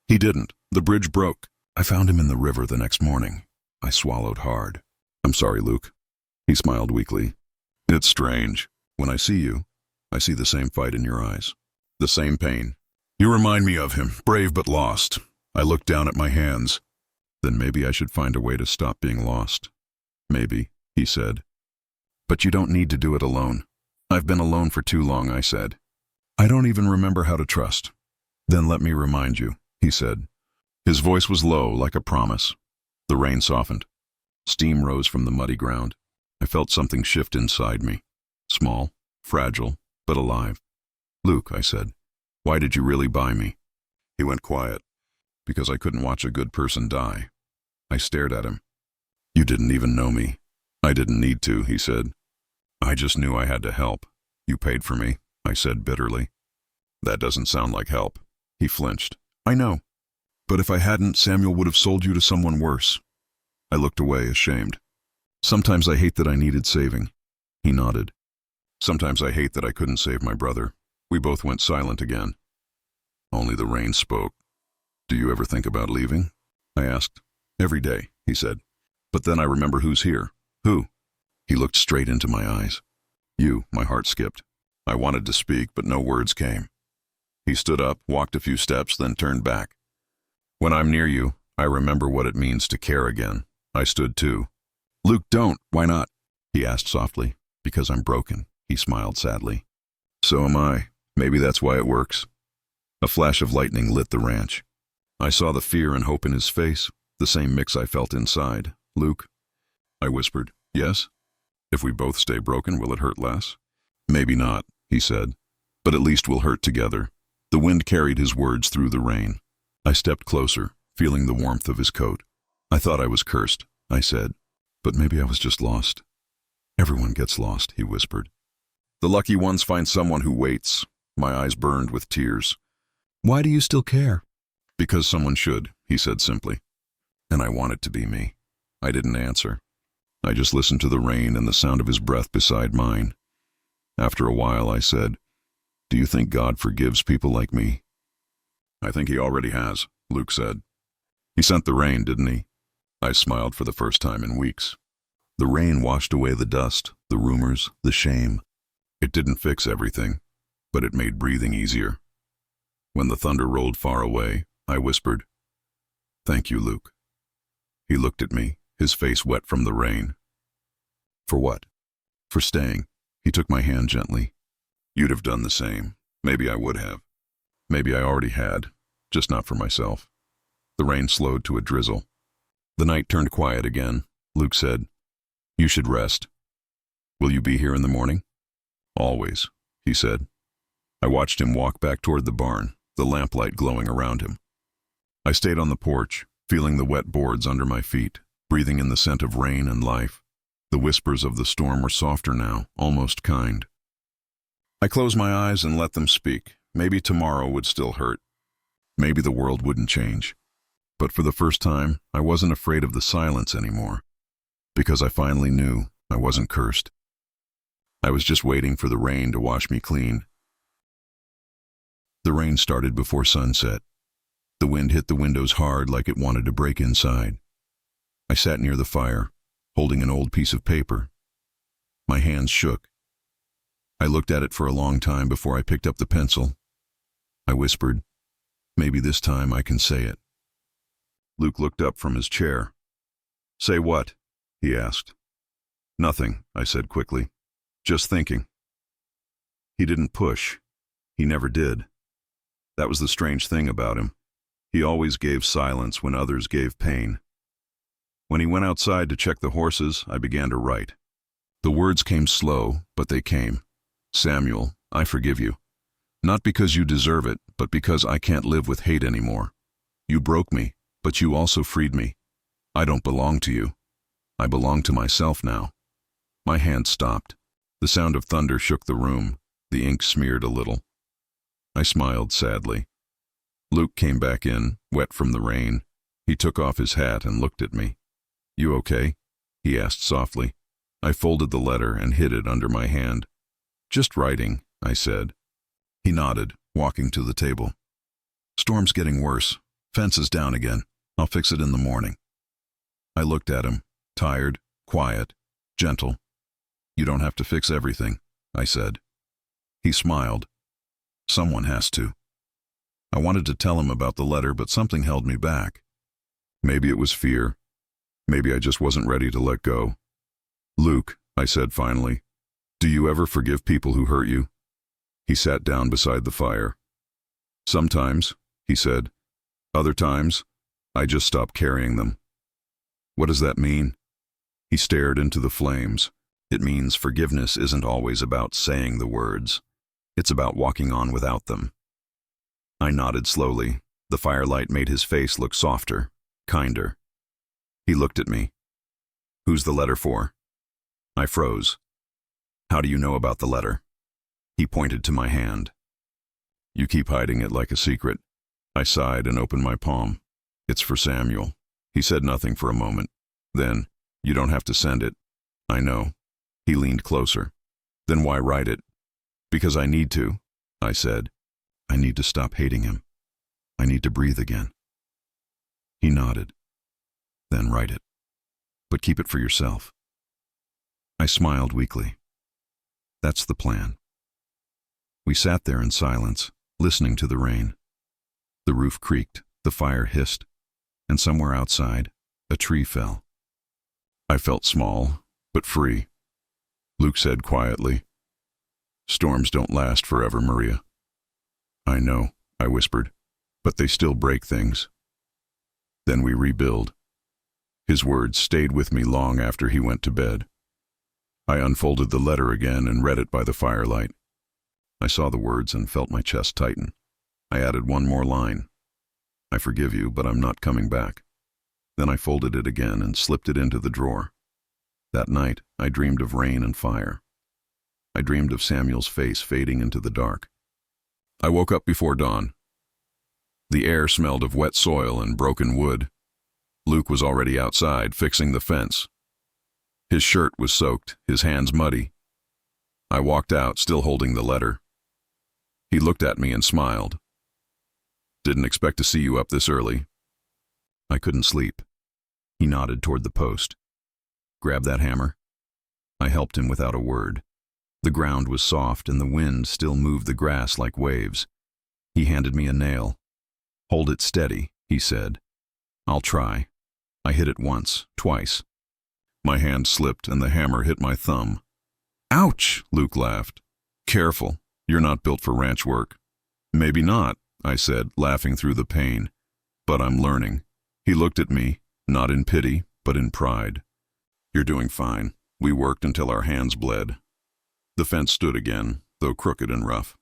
He didn't. The bridge broke. I found him in the river the next morning. I swallowed hard. I'm sorry, Luke. He smiled weakly. It's strange. When I see you, I see the same fight in your eyes. The same pain. You remind me of him, brave but lost. I looked down at my hands. Then maybe I should find a way to stop being lost. Maybe, he said. But you don't need to do it alone. I've been alone for too long, I said. I don't even remember how to trust. Then let me remind you, he said. His voice was low, like a promise. The rain softened. Steam rose from the muddy ground. I felt something shift inside me. Small, fragile, but alive. Luke, I said, why did you really buy me? He went quiet. Because I couldn't watch a good person die. I stared at him. You didn't even know me. I didn't need to, he said. I just knew I had to help. You paid for me, I said bitterly. That doesn't sound like help. He flinched. I know. But if I hadn't, Samuel would have sold you to someone worse. I looked away, ashamed. Sometimes I hate that I needed saving. He nodded. Sometimes I hate that I couldn't save my brother. We both went silent again. Only the rain spoke. Do you ever think about leaving? I asked. Every day, he said. But then I remember who's here. Who? He looked straight into my eyes. You, my heart skipped. I wanted to speak, but no words came. He stood up, walked a few steps, then turned back. When I'm near you, I remember what it means to care again. I stood too. Luke, don't. Why not? He asked softly. Because I'm broken. He smiled sadly. So am I. Maybe that's why it works. A flash of lightning lit the ranch. I saw the fear and hope in his face, the same mix I felt inside. "Luke," I whispered. "Yes? If we both stay broken, will it hurt less?" "Maybe not," he said, "but at least we'll hurt together." The wind carried his words through the rain. I stepped closer, feeling the warmth of his coat. "I thought I was cursed," I said, "but maybe I was just lost." "Everyone gets lost," he whispered. "The lucky ones find someone who waits." My eyes burned with tears. "Why do you still care?" "Because someone should," he said simply. And I want it to be me. I didn't answer. I just listened to the rain and the sound of his breath beside mine. After a while, I said, "Do you think God forgives people like me?" "I think he already has," Luke said. "He sent the rain, didn't he?" I smiled for the first time in weeks. The rain washed away the dust, the rumors, the shame. It didn't fix everything, but it made breathing easier. When the thunder rolled far away, I whispered, "Thank you, Luke." He looked at me, his face wet from the rain. "For what?" "For staying." He took my hand gently. "You'd have done the same. Maybe I would have. Maybe I already had, just not for myself." The rain slowed to a drizzle. The night turned quiet again. Luke said, "You should rest." "Will you be here in the morning?" "Always," he said. I watched him walk back toward the barn, the lamplight glowing around him. I stayed on the porch, feeling the wet boards under my feet, breathing in the scent of rain and life. The whispers of the storm were softer now, almost kind. I closed my eyes and let them speak. Maybe tomorrow would still hurt. Maybe the world wouldn't change. But for the first time, I wasn't afraid of the silence anymore, because I finally knew I wasn't cursed. I was just waiting for the rain to wash me clean. The rain started before sunset. The wind hit the windows hard like it wanted to break inside. I sat near the fire, holding an old piece of paper. My hands shook. I looked at it for a long time before I picked up the pencil. I whispered, "Maybe this time I can say it." Luke looked up from his chair. "Say what?" he asked. "Nothing," I said quickly. "Just thinking." He didn't push. He never did. That was the strange thing about him. He always gave silence when others gave pain. When he went outside to check the horses, I began to write. The words came slow, but they came. "Samuel, I forgive you. Not because you deserve it, but because I can't live with hate anymore. You broke me, but you also freed me. I don't belong to you. I belong to myself now." My hand stopped. The sound of thunder shook the room. The ink smeared a little. I smiled sadly. Luke came back in, wet from the rain. He took off his hat and looked at me. "You okay?" he asked softly. I folded the letter and hid it under my hand. "Just writing," I said. He nodded, walking to the table. "Storm's getting worse. Fence is down again. I'll fix it in the morning." I looked at him, tired, quiet, gentle. "You don't have to fix everything," I said. He smiled. "Someone has to." I wanted to tell him about the letter, but something held me back. Maybe it was fear. Maybe I just wasn't ready to let go. "Luke," I said finally, "do you ever forgive people who hurt you?" He sat down beside the fire. "Sometimes," he said. "Other times, I just stop carrying them." "What does that mean?" He stared into the flames. "It means forgiveness isn't always about saying the words. It's about walking on without them." I nodded slowly. The firelight made his face look softer, kinder. He looked at me. "Who's the letter for?" I froze. "How do you know about the letter?" He pointed to my hand. "You keep hiding it like a secret." I sighed and opened my palm. "It's for Samuel." He said nothing for a moment. Then, "You don't have to send it." "I know." He leaned closer. "Then why write it?" "Because I need to," I said. "I need to stop hating him. I need to breathe again." He nodded. "Then write it. But keep it for yourself." I smiled weakly. "That's the plan." We sat there in silence, listening to the rain. The roof creaked, the fire hissed, and somewhere outside, a tree fell. I felt small, but free. Luke said quietly, "Storms don't last forever, Maria." "I know," I whispered. But they still break things. Then we rebuild. His words stayed with me long after he went to bed. I unfolded the letter again and read it by the firelight. I saw the words and felt my chest tighten. I added one more line. I forgive you, but I'm not coming back. Then I folded it again and slipped it into the drawer. That night, I dreamed of rain and fire. I dreamed of Samuel's face fading into the dark. I woke up before dawn. The air smelled of wet soil and broken wood. Luke was already outside, fixing the fence. His shirt was soaked, his hands muddy. I walked out, still holding the letter. He looked at me and smiled. Didn't expect to see you up this early. I couldn't sleep. He nodded toward the post. Grab that hammer. I helped him without a word. The ground was soft and the wind still moved the grass like waves. He handed me a nail. Hold it steady, he said. I'll try. I hit it once, twice. My hand slipped and the hammer hit my thumb. Ouch, Luke laughed. Careful, you're not built for ranch work. Maybe not, I said, laughing through the pain. But I'm learning. He looked at me, not in pity, but in pride. You're doing fine. We worked until our hands bled. The fence stood again, though crooked and rough.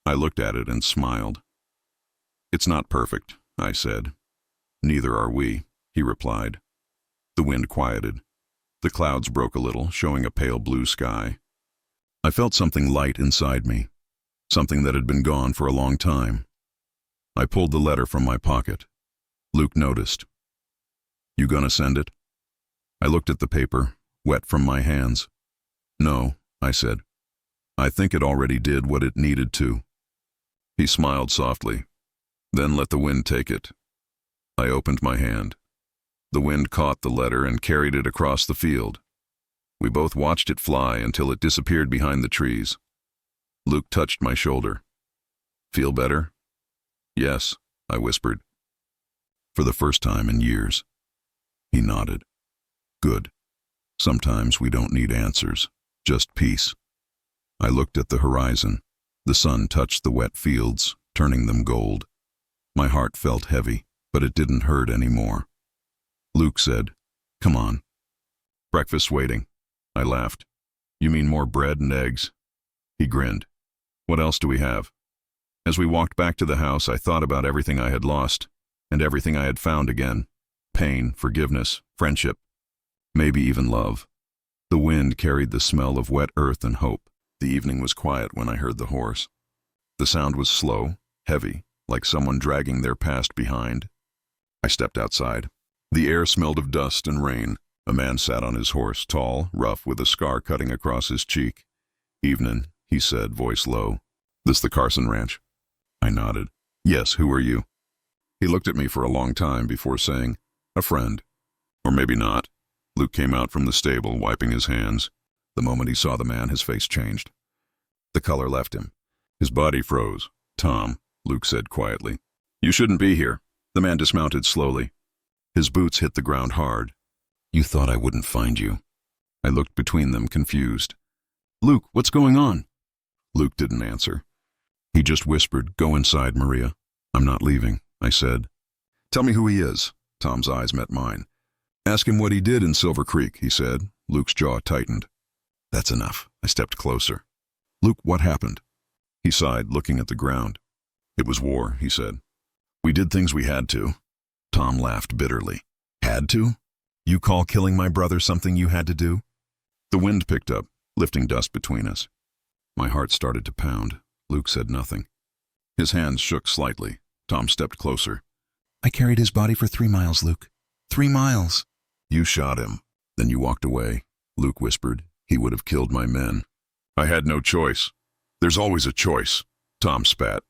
I looked at it and smiled. It's not perfect, I said. Neither are we, he replied. The wind quieted. The clouds broke a little, showing a pale blue sky. I felt something light inside me, something that had been gone for a long time. I pulled the letter from my pocket. Luke noticed. You gonna send it? I looked at the paper, wet from my hands. No, I said. I think it already did what it needed to. He smiled softly. Then let the wind take it. I opened my hand. The wind caught the letter and carried it across the field. We both watched it fly until it disappeared behind the trees. Luke touched my shoulder. Feel better? Yes, I whispered. For the first time in years. He nodded. Good. Sometimes we don't need answers, just peace. I looked at the horizon. The sun touched the wet fields, turning them gold. My heart felt heavy, but it didn't hurt anymore. Luke said, Come on. Breakfast's waiting. I laughed. You mean more bread and eggs? He grinned. What else do we have? As we walked back to the house, I thought about everything I had lost, and everything I had found again. Pain, forgiveness, friendship, maybe even love. The wind carried the smell of wet earth and hope. The evening was quiet when I heard the horse. The sound was slow, heavy, like someone dragging their past behind. I stepped outside. The air smelled of dust and rain. A man sat on his horse, tall, rough, with a scar cutting across his cheek. Evening, he said, voice low. This the Carson Ranch? I nodded. Yes, who are you? He looked at me for a long time before saying, A friend. Or maybe not. Luke came out from the stable, wiping his hands. The moment he saw the man, his face changed. The color left him. His body froze. Tom, Luke said quietly. You shouldn't be here. The man dismounted slowly. His boots hit the ground hard. You thought I wouldn't find you. I looked between them, confused. Luke, what's going on? Luke didn't answer. He just whispered, Go inside, Maria. I'm not leaving, I said. Tell me who he is. Tom's eyes met mine. Ask him what he did in Silver Creek, he said. Luke's jaw tightened. That's enough. I stepped closer. Luke, what happened? He sighed, looking at the ground. It was war, he said. We did things we had to. Tom laughed bitterly. Had to? You call killing my brother something you had to do? The wind picked up, lifting dust between us. My heart started to pound. Luke said nothing. His hands shook slightly. Tom stepped closer. I carried his body for 3 miles, Luke. 3 miles. You shot him. Then you walked away, Luke whispered. He would have killed my men. I had no choice. There's always a choice. Tom spat.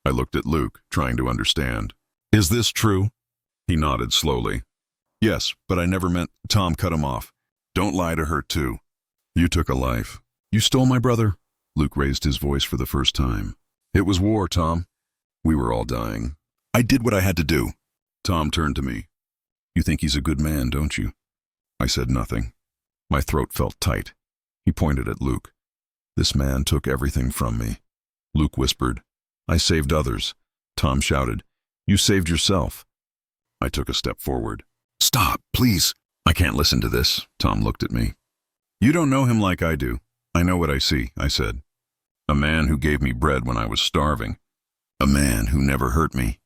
I looked at Luke, trying to understand. Is this true? He nodded slowly. Yes, but I never meant... Tom cut him off. Don't lie to her, too. You took a life. You stole my brother. Luke raised his voice for the first time. It was war, Tom. We were all dying. I did what I had to do. Tom turned to me. You think he's a good man, don't you? I said nothing. My throat felt tight. He pointed at Luke. This man took everything from me. Luke whispered, I saved others. Tom shouted. You saved yourself. I took a step forward. Stop, please. I can't listen to this. Tom looked at me. You don't know him like I do. I know what I see, I said. A man who gave me bread when I was starving. A man who never hurt me.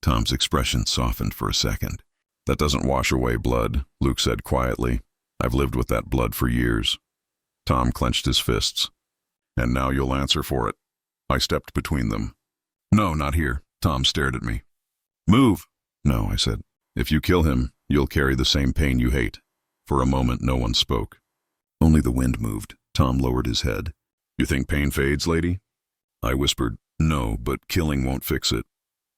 Tom's expression softened for a second. That doesn't wash away blood, Luke said quietly. I've lived with that blood for years. Tom clenched his fists. And now you'll answer for it. I stepped between them. No, not here. Tom stared at me. Move. No, I said. If you kill him, you'll carry the same pain you hate. For a moment, no one spoke. Only the wind moved. Tom lowered his head. You think pain fades, lady? I whispered, no, but killing won't fix it.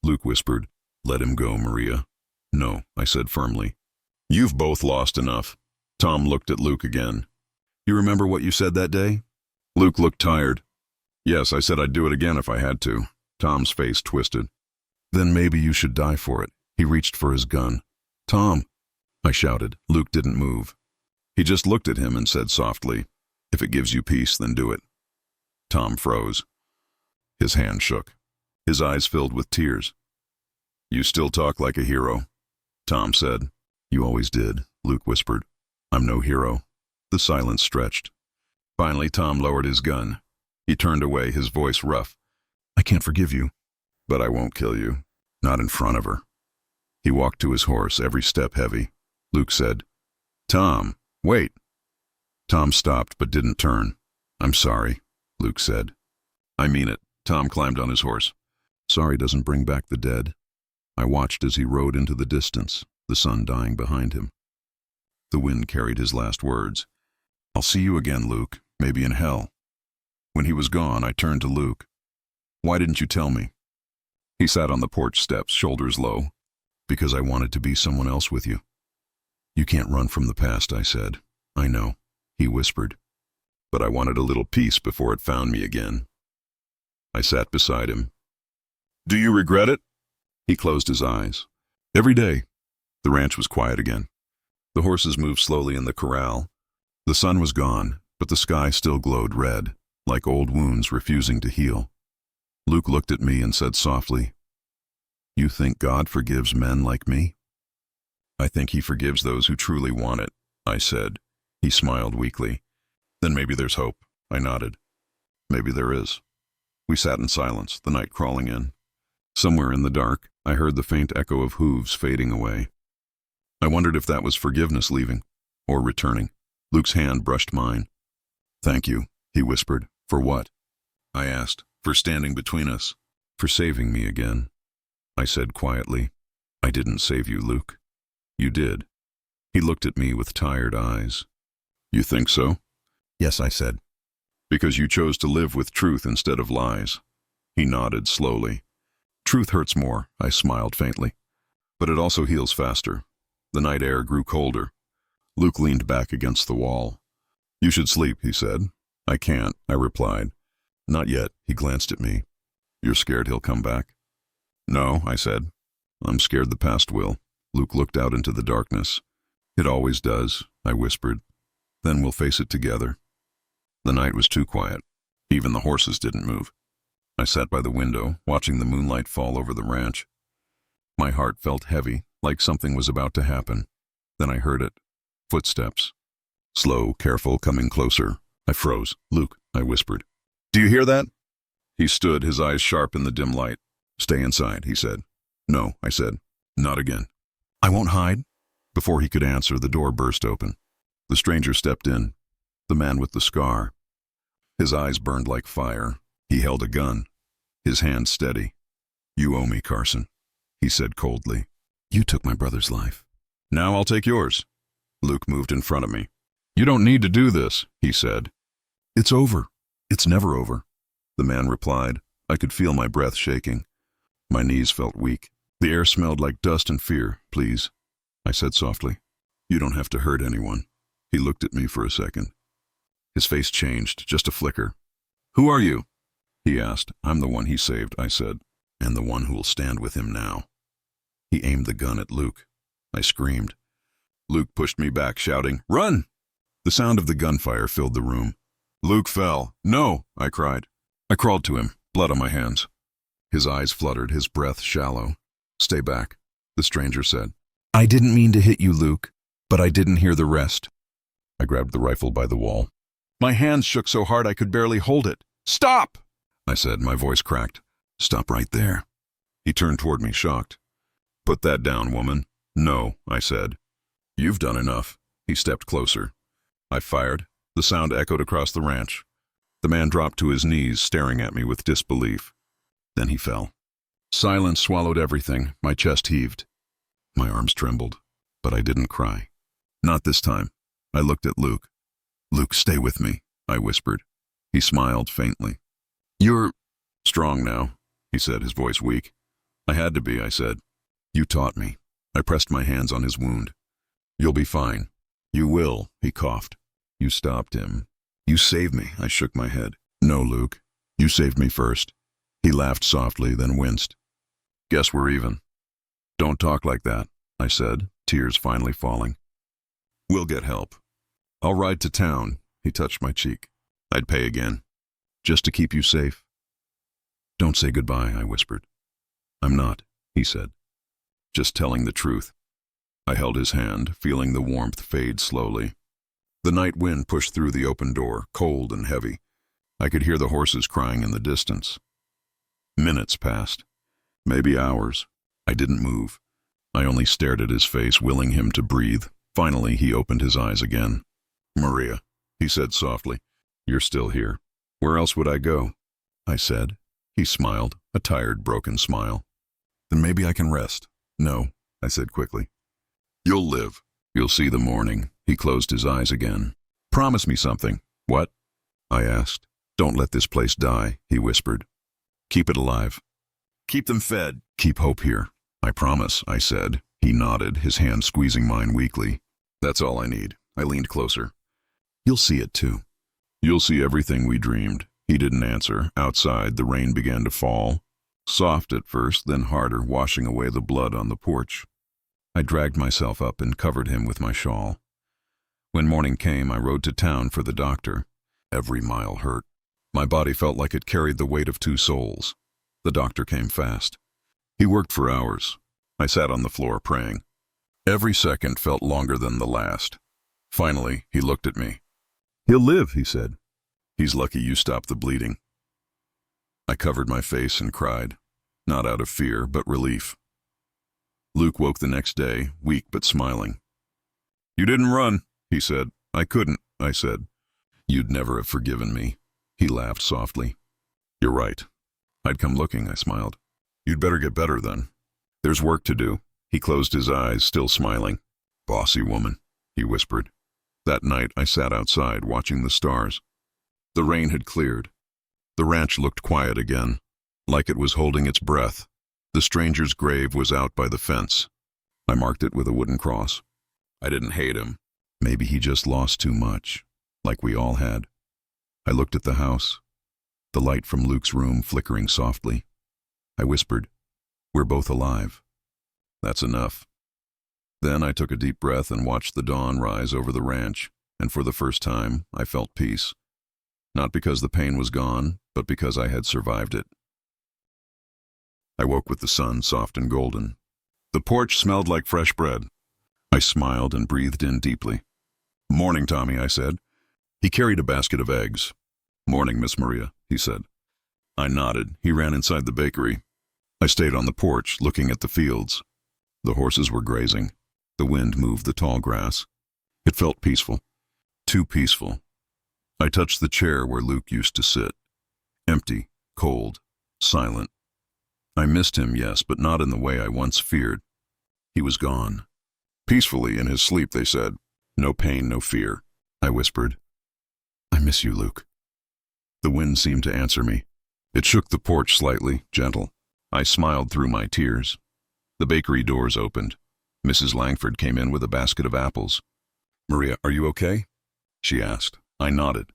Luke whispered, let him go, Maria. No, I said firmly. You've both lost enough. Tom looked at Luke again. You remember what you said that day? Luke looked tired. Yes, I said I'd do it again if I had to. Tom's face twisted. Then maybe you should die for it. He reached for his gun. Tom, I shouted. Luke didn't move. He just looked at him and said softly, if it gives you peace, then do it. Tom froze. His hand shook. His eyes filled with tears. You still talk like a hero, Tom said. You always did, Luke whispered. I'm no hero. The silence stretched. Finally, Tom lowered his gun. He turned away, his voice rough. I can't forgive you, but I won't kill you. Not in front of her. He walked to his horse, every step heavy. Luke said, Tom, wait. Tom stopped but didn't turn. I'm sorry, Luke said. I mean it. Tom climbed on his horse. Sorry doesn't bring back the dead. I watched as he rode into the distance, the sun dying behind him. The wind carried his last words. I'll see you again, Luke, maybe in hell. When he was gone, I turned to Luke. Why didn't you tell me? He sat on the porch steps, shoulders low. Because I wanted to be someone else with you. You can't run from the past, I said. I know, he whispered. But I wanted a little peace before it found me again. I sat beside him. Do you regret it? He closed his eyes. Every day. The ranch was quiet again. The horses moved slowly in the corral. The sun was gone, but the sky still glowed red, like old wounds refusing to heal. Luke looked at me and said softly, You think God forgives men like me? I think he forgives those who truly want it, I said. He smiled weakly. Then maybe there's hope, I nodded. Maybe there is. We sat in silence, the night crawling in. Somewhere in the dark, I heard the faint echo of hooves fading away. I wondered if that was forgiveness leaving, or returning. Luke's hand brushed mine. Thank you, he whispered. For what? I asked. For standing between us. For saving me again. I said quietly. I didn't save you, Luke. You did. He looked at me with tired eyes. You think so? Yes, I said. Because you chose to live with truth instead of lies. He nodded slowly. Truth hurts more, I smiled faintly. But it also heals faster. The night air grew colder. Luke leaned back against the wall. You should sleep, he said. I can't, I replied. Not yet, he glanced at me. You're scared he'll come back? No, I said. I'm scared the past will. Luke looked out into the darkness. It always does, I whispered. Then we'll face it together. The night was too quiet. Even the horses didn't move. I sat by the window, watching the moonlight fall over the ranch. My heart felt heavy, like something was about to happen. Then I heard it. Footsteps. Slow, careful, coming closer. I froze. Luke, I whispered. Do you hear that? He stood, his eyes sharp in the dim light. Stay inside, he said. No, I said. Not again. I won't hide. Before he could answer, the door burst open. The stranger stepped in. The man with the scar. His eyes burned like fire. He held a gun. His hand steady. You owe me, Carson, he said coldly. You took my brother's life. Now I'll take yours. Luke moved in front of me. You don't need to do this, he said. It's over. It's never over, the man replied. I could feel my breath shaking. My knees felt weak. The air smelled like dust and fear. Please, I said softly. You don't have to hurt anyone. He looked at me for a second. His face changed, just a flicker. Who are you? He asked. I'm the one he saved, I said, and the one who will stand with him now. He aimed the gun at Luke. I screamed. Luke pushed me back, shouting, Run! The sound of the gunfire filled the room. Luke fell. No, I cried. I crawled to him, blood on my hands. His eyes fluttered, his breath shallow. "Stay back," the stranger said. "I didn't mean to hit you, Luke, but I didn't hear the rest." I grabbed the rifle by the wall. My hands shook so hard I could barely hold it. "Stop!" I said, my voice cracked. "Stop right there." He turned toward me, shocked. "Put that down, woman." "No," I said. "You've done enough." He stepped closer. I fired. The sound echoed across the ranch. The man dropped to his knees, staring at me with disbelief. Then he fell. Silence swallowed everything. My chest heaved. My arms trembled, but I didn't cry. Not this time. I looked at Luke. "Luke, stay with me," I whispered. He smiled faintly. "You're strong now," he said, his voice weak. "I had to be," I said. "You taught me." I pressed my hands on his wound. "You'll be fine." "You will," he coughed. "You stopped him." "You saved me," I shook my head. "No, Luke. You saved me first." He laughed softly, then winced. "Guess we're even." "Don't talk like that," I said, tears finally falling. "We'll get help. I'll ride to town." He touched my cheek. "I'd pay again. Just to keep you safe." "Don't say goodbye," I whispered. "I'm not," he said. "Just telling the truth." I held his hand, feeling the warmth fade slowly. The night wind pushed through the open door, cold and heavy. I could hear the horses crying in the distance. Minutes passed. Maybe hours. I didn't move. I only stared at his face, willing him to breathe. Finally, he opened his eyes again. "Maria," he said softly, "you're still here. Where else would I go?" I said. He smiled, a tired, broken smile. "Then maybe I can rest." "No," I said quickly. "You'll live. You'll see the morning." He closed his eyes again. "Promise me something." "What?" I asked. "Don't let this place die," he whispered. "Keep it alive. Keep them fed. Keep hope here." "I promise," I said. He nodded, his hand squeezing mine weakly. "That's all I need." I leaned closer. "You'll see it too. You'll see everything we dreamed." He didn't answer. Outside, the rain began to fall. Soft at first, then harder, washing away the blood on the porch. I dragged myself up and covered him with my shawl. When morning came, I rode to town for the doctor. Every mile hurt. My body felt like it carried the weight of two souls. The doctor came fast. He worked for hours. I sat on the floor praying. Every second felt longer than the last. Finally, he looked at me. "He'll live," he said. "He's lucky you stopped the bleeding." I covered my face and cried, not out of fear, but relief. Luke woke the next day, weak but smiling. "You didn't run," he said. "I couldn't," I said. "You'd never have forgiven me." He laughed softly. "You're right. I'd come looking," I smiled. "You'd better get better then. There's work to do." He closed his eyes, still smiling. "Bossy woman," he whispered. That night I sat outside, watching the stars. The rain had cleared. The ranch looked quiet again, like it was holding its breath. The stranger's grave was out by the fence. I marked it with a wooden cross. I didn't hate him. Maybe he just lost too much, like we all had. I looked at the house, the light from Luke's room flickering softly. I whispered, "We're both alive. That's enough." Then I took a deep breath and watched the dawn rise over the ranch, and for the first time, I felt peace. Not because the pain was gone, but because I had survived it. I woke with the sun soft and golden. The porch smelled like fresh bread. I smiled and breathed in deeply. "Morning, Tommy," I said. He carried a basket of eggs. "Morning, Miss Maria," he said. I nodded. He ran inside the bakery. I stayed on the porch, looking at the fields. The horses were grazing. The wind moved the tall grass. It felt peaceful. Too peaceful. I touched the chair where Luke used to sit. Empty, cold, silent. I missed him, yes, but not in the way I once feared. He was gone. Peacefully in his sleep, they said. No pain, no fear. I whispered, "I miss you, Luke." The wind seemed to answer me. It shook the porch slightly, gentle. I smiled through my tears. The bakery doors opened. Mrs. Langford came in with a basket of apples. "Maria, are you okay?" she asked. I nodded.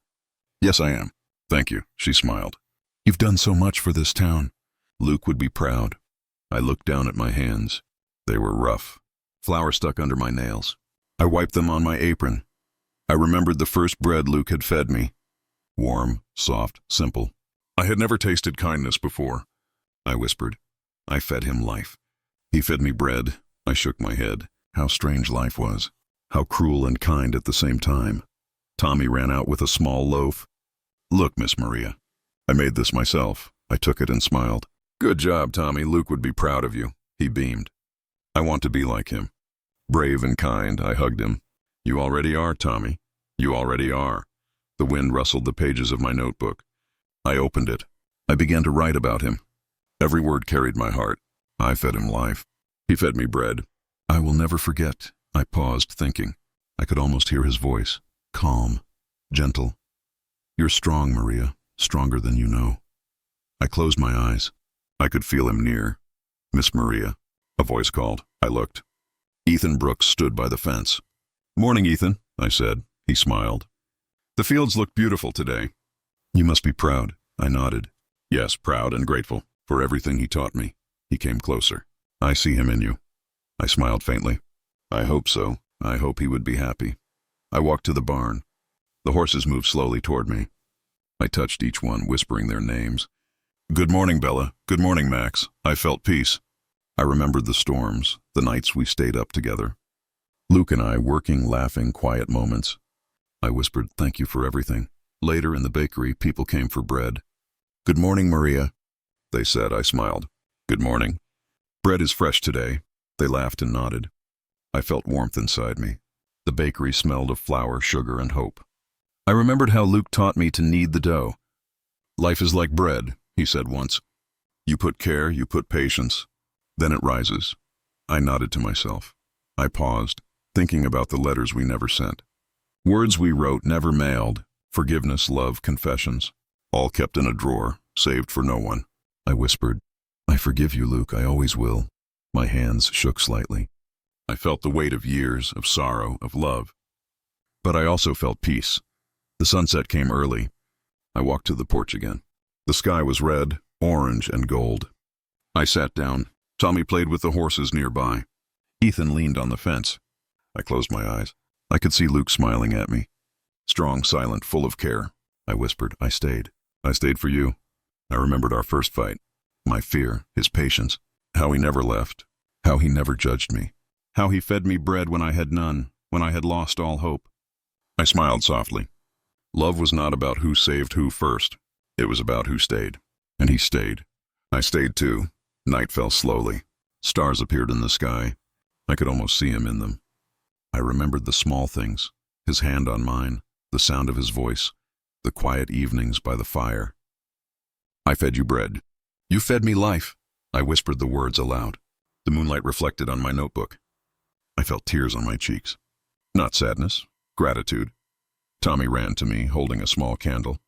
"Yes, I am. Thank you," she smiled. "You've done so much for this town." Luke would be proud. I looked down at my hands. They were rough. Flour stuck under my nails. I wiped them on my apron. I remembered the first bread Luke had fed me. Warm, soft, simple. I had never tasted kindness before. I whispered. I fed him life. He fed me bread. I shook my head. How strange life was. How cruel and kind at the same time. Tommy ran out with a small loaf. Look, Miss Maria. I made this myself. I took it and smiled. Good job, Tommy. Luke would be proud of you. He beamed. I want to be like him. Brave and kind, I hugged him. You already are, Tommy. You already are. The wind rustled the pages of my notebook. I opened it. I began to write about him. Every word carried my heart. I fed him life. He fed me bread. I will never forget. I paused, thinking. I could almost hear his voice. Calm. Gentle. You're strong, Maria. Stronger than you know. I closed my eyes. I could feel him near. Miss Maria. A voice called. I looked. Ethan Brooks stood by the fence. Morning, Ethan, I said. He smiled. The fields look beautiful today. You must be proud. I nodded. Yes, proud and grateful for everything he taught me. He came closer. I see him in you. I smiled faintly. I hope so. I hope he would be happy. I walked to the barn. The horses moved slowly toward me. I touched each one, whispering their names. Good morning, Bella. Good morning, Max. I felt peace. I remembered the storms, the nights we stayed up together. Luke and I working, laughing, quiet moments. I whispered, thank you for everything. Later in the bakery, people came for bread. Good morning, Maria, they said. I smiled. Good morning. Bread is fresh today. They laughed and nodded. I felt warmth inside me. The bakery smelled of flour, sugar, and hope. I remembered how Luke taught me to knead the dough. Life is like bread, he said once. You put care, you put patience. Then it rises. I nodded to myself. I paused, thinking about the letters we never sent. Words we wrote, never mailed. Forgiveness, love, confessions. All kept in a drawer, saved for no one. I whispered, I forgive you, Luke, I always will. My hands shook slightly. I felt the weight of years, of sorrow, of love. But I also felt peace. The sunset came early. I walked to the porch again. The sky was red, orange, and gold. I sat down. Tommy played with the horses nearby. Ethan leaned on the fence. I closed my eyes. I could see Luke smiling at me. Strong, silent, full of care. I whispered, I stayed. I stayed for you. I remembered our first fight. My fear, his patience, how he never left, how he never judged me, how he fed me bread when I had none, when I had lost all hope. I smiled softly. Love was not about who saved who first. It was about who stayed. And he stayed. I stayed too. Night fell slowly. Stars appeared in the sky. I could almost see him in them. I remembered the small things, his hand on mine, the sound of his voice, the quiet evenings by the fire. I fed you bread. You fed me life. I whispered the words aloud. The moonlight reflected on my notebook. I felt tears on my cheeks. Not sadness, gratitude. Tommy ran to me, holding a small candle.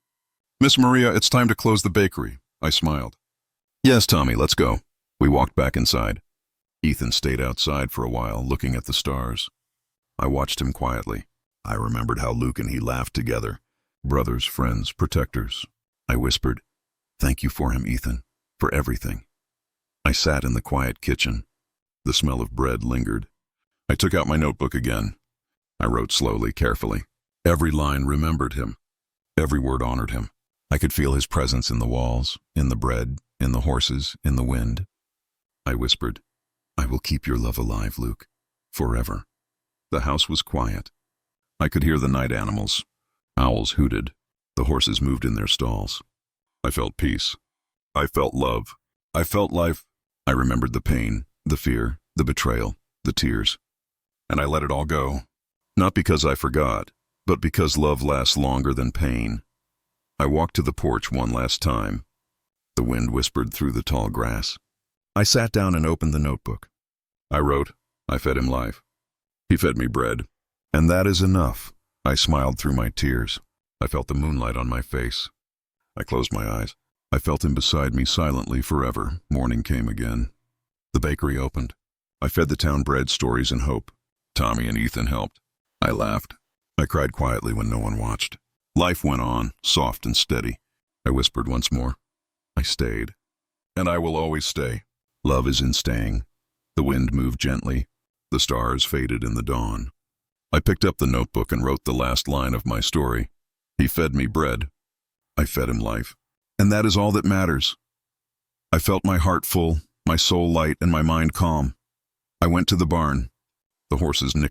Miss Maria, it's time to close the bakery. I smiled. Yes, Tommy, let's go. We walked back inside. Ethan stayed outside for a while, looking at the stars. I watched him quietly. I remembered how Luke and he laughed together. Brothers, friends, protectors. I whispered, thank you for him, Ethan, for everything. I sat in the quiet kitchen. The smell of bread lingered. I took out my notebook again. I wrote slowly, carefully. Every line remembered him. Every word honored him. I could feel his presence in the walls, in the bread, in the horses, in the wind. I whispered, I will keep your love alive, Luke, forever. The house was quiet. I could hear the night animals. Owls hooted. The horses moved in their stalls. I felt peace. I felt love. I felt life. I remembered the pain, the fear, the betrayal, the tears. And I let it all go. Not because I forgot, but because love lasts longer than pain. I walked to the porch one last time. The wind whispered through the tall grass. I sat down and opened the notebook. I wrote, I fed him life. He fed me bread. And that is enough. I smiled through my tears. I felt the moonlight on my face. I closed my eyes. I felt him beside me silently forever. Morning came again. The bakery opened. I fed the town bread, stories, and hope. Tommy and Ethan helped. I laughed. I cried quietly when no one watched. Life went on, soft and steady. I whispered once more. I stayed. And I will always stay. Love is in staying. The wind moved gently. The stars faded in the dawn. I picked up the notebook and wrote the last line of my story. He fed me bread. I fed him life. And that is all that matters. I felt my heart full, my soul light, and my mind calm. I went to the barn. The horses nickered.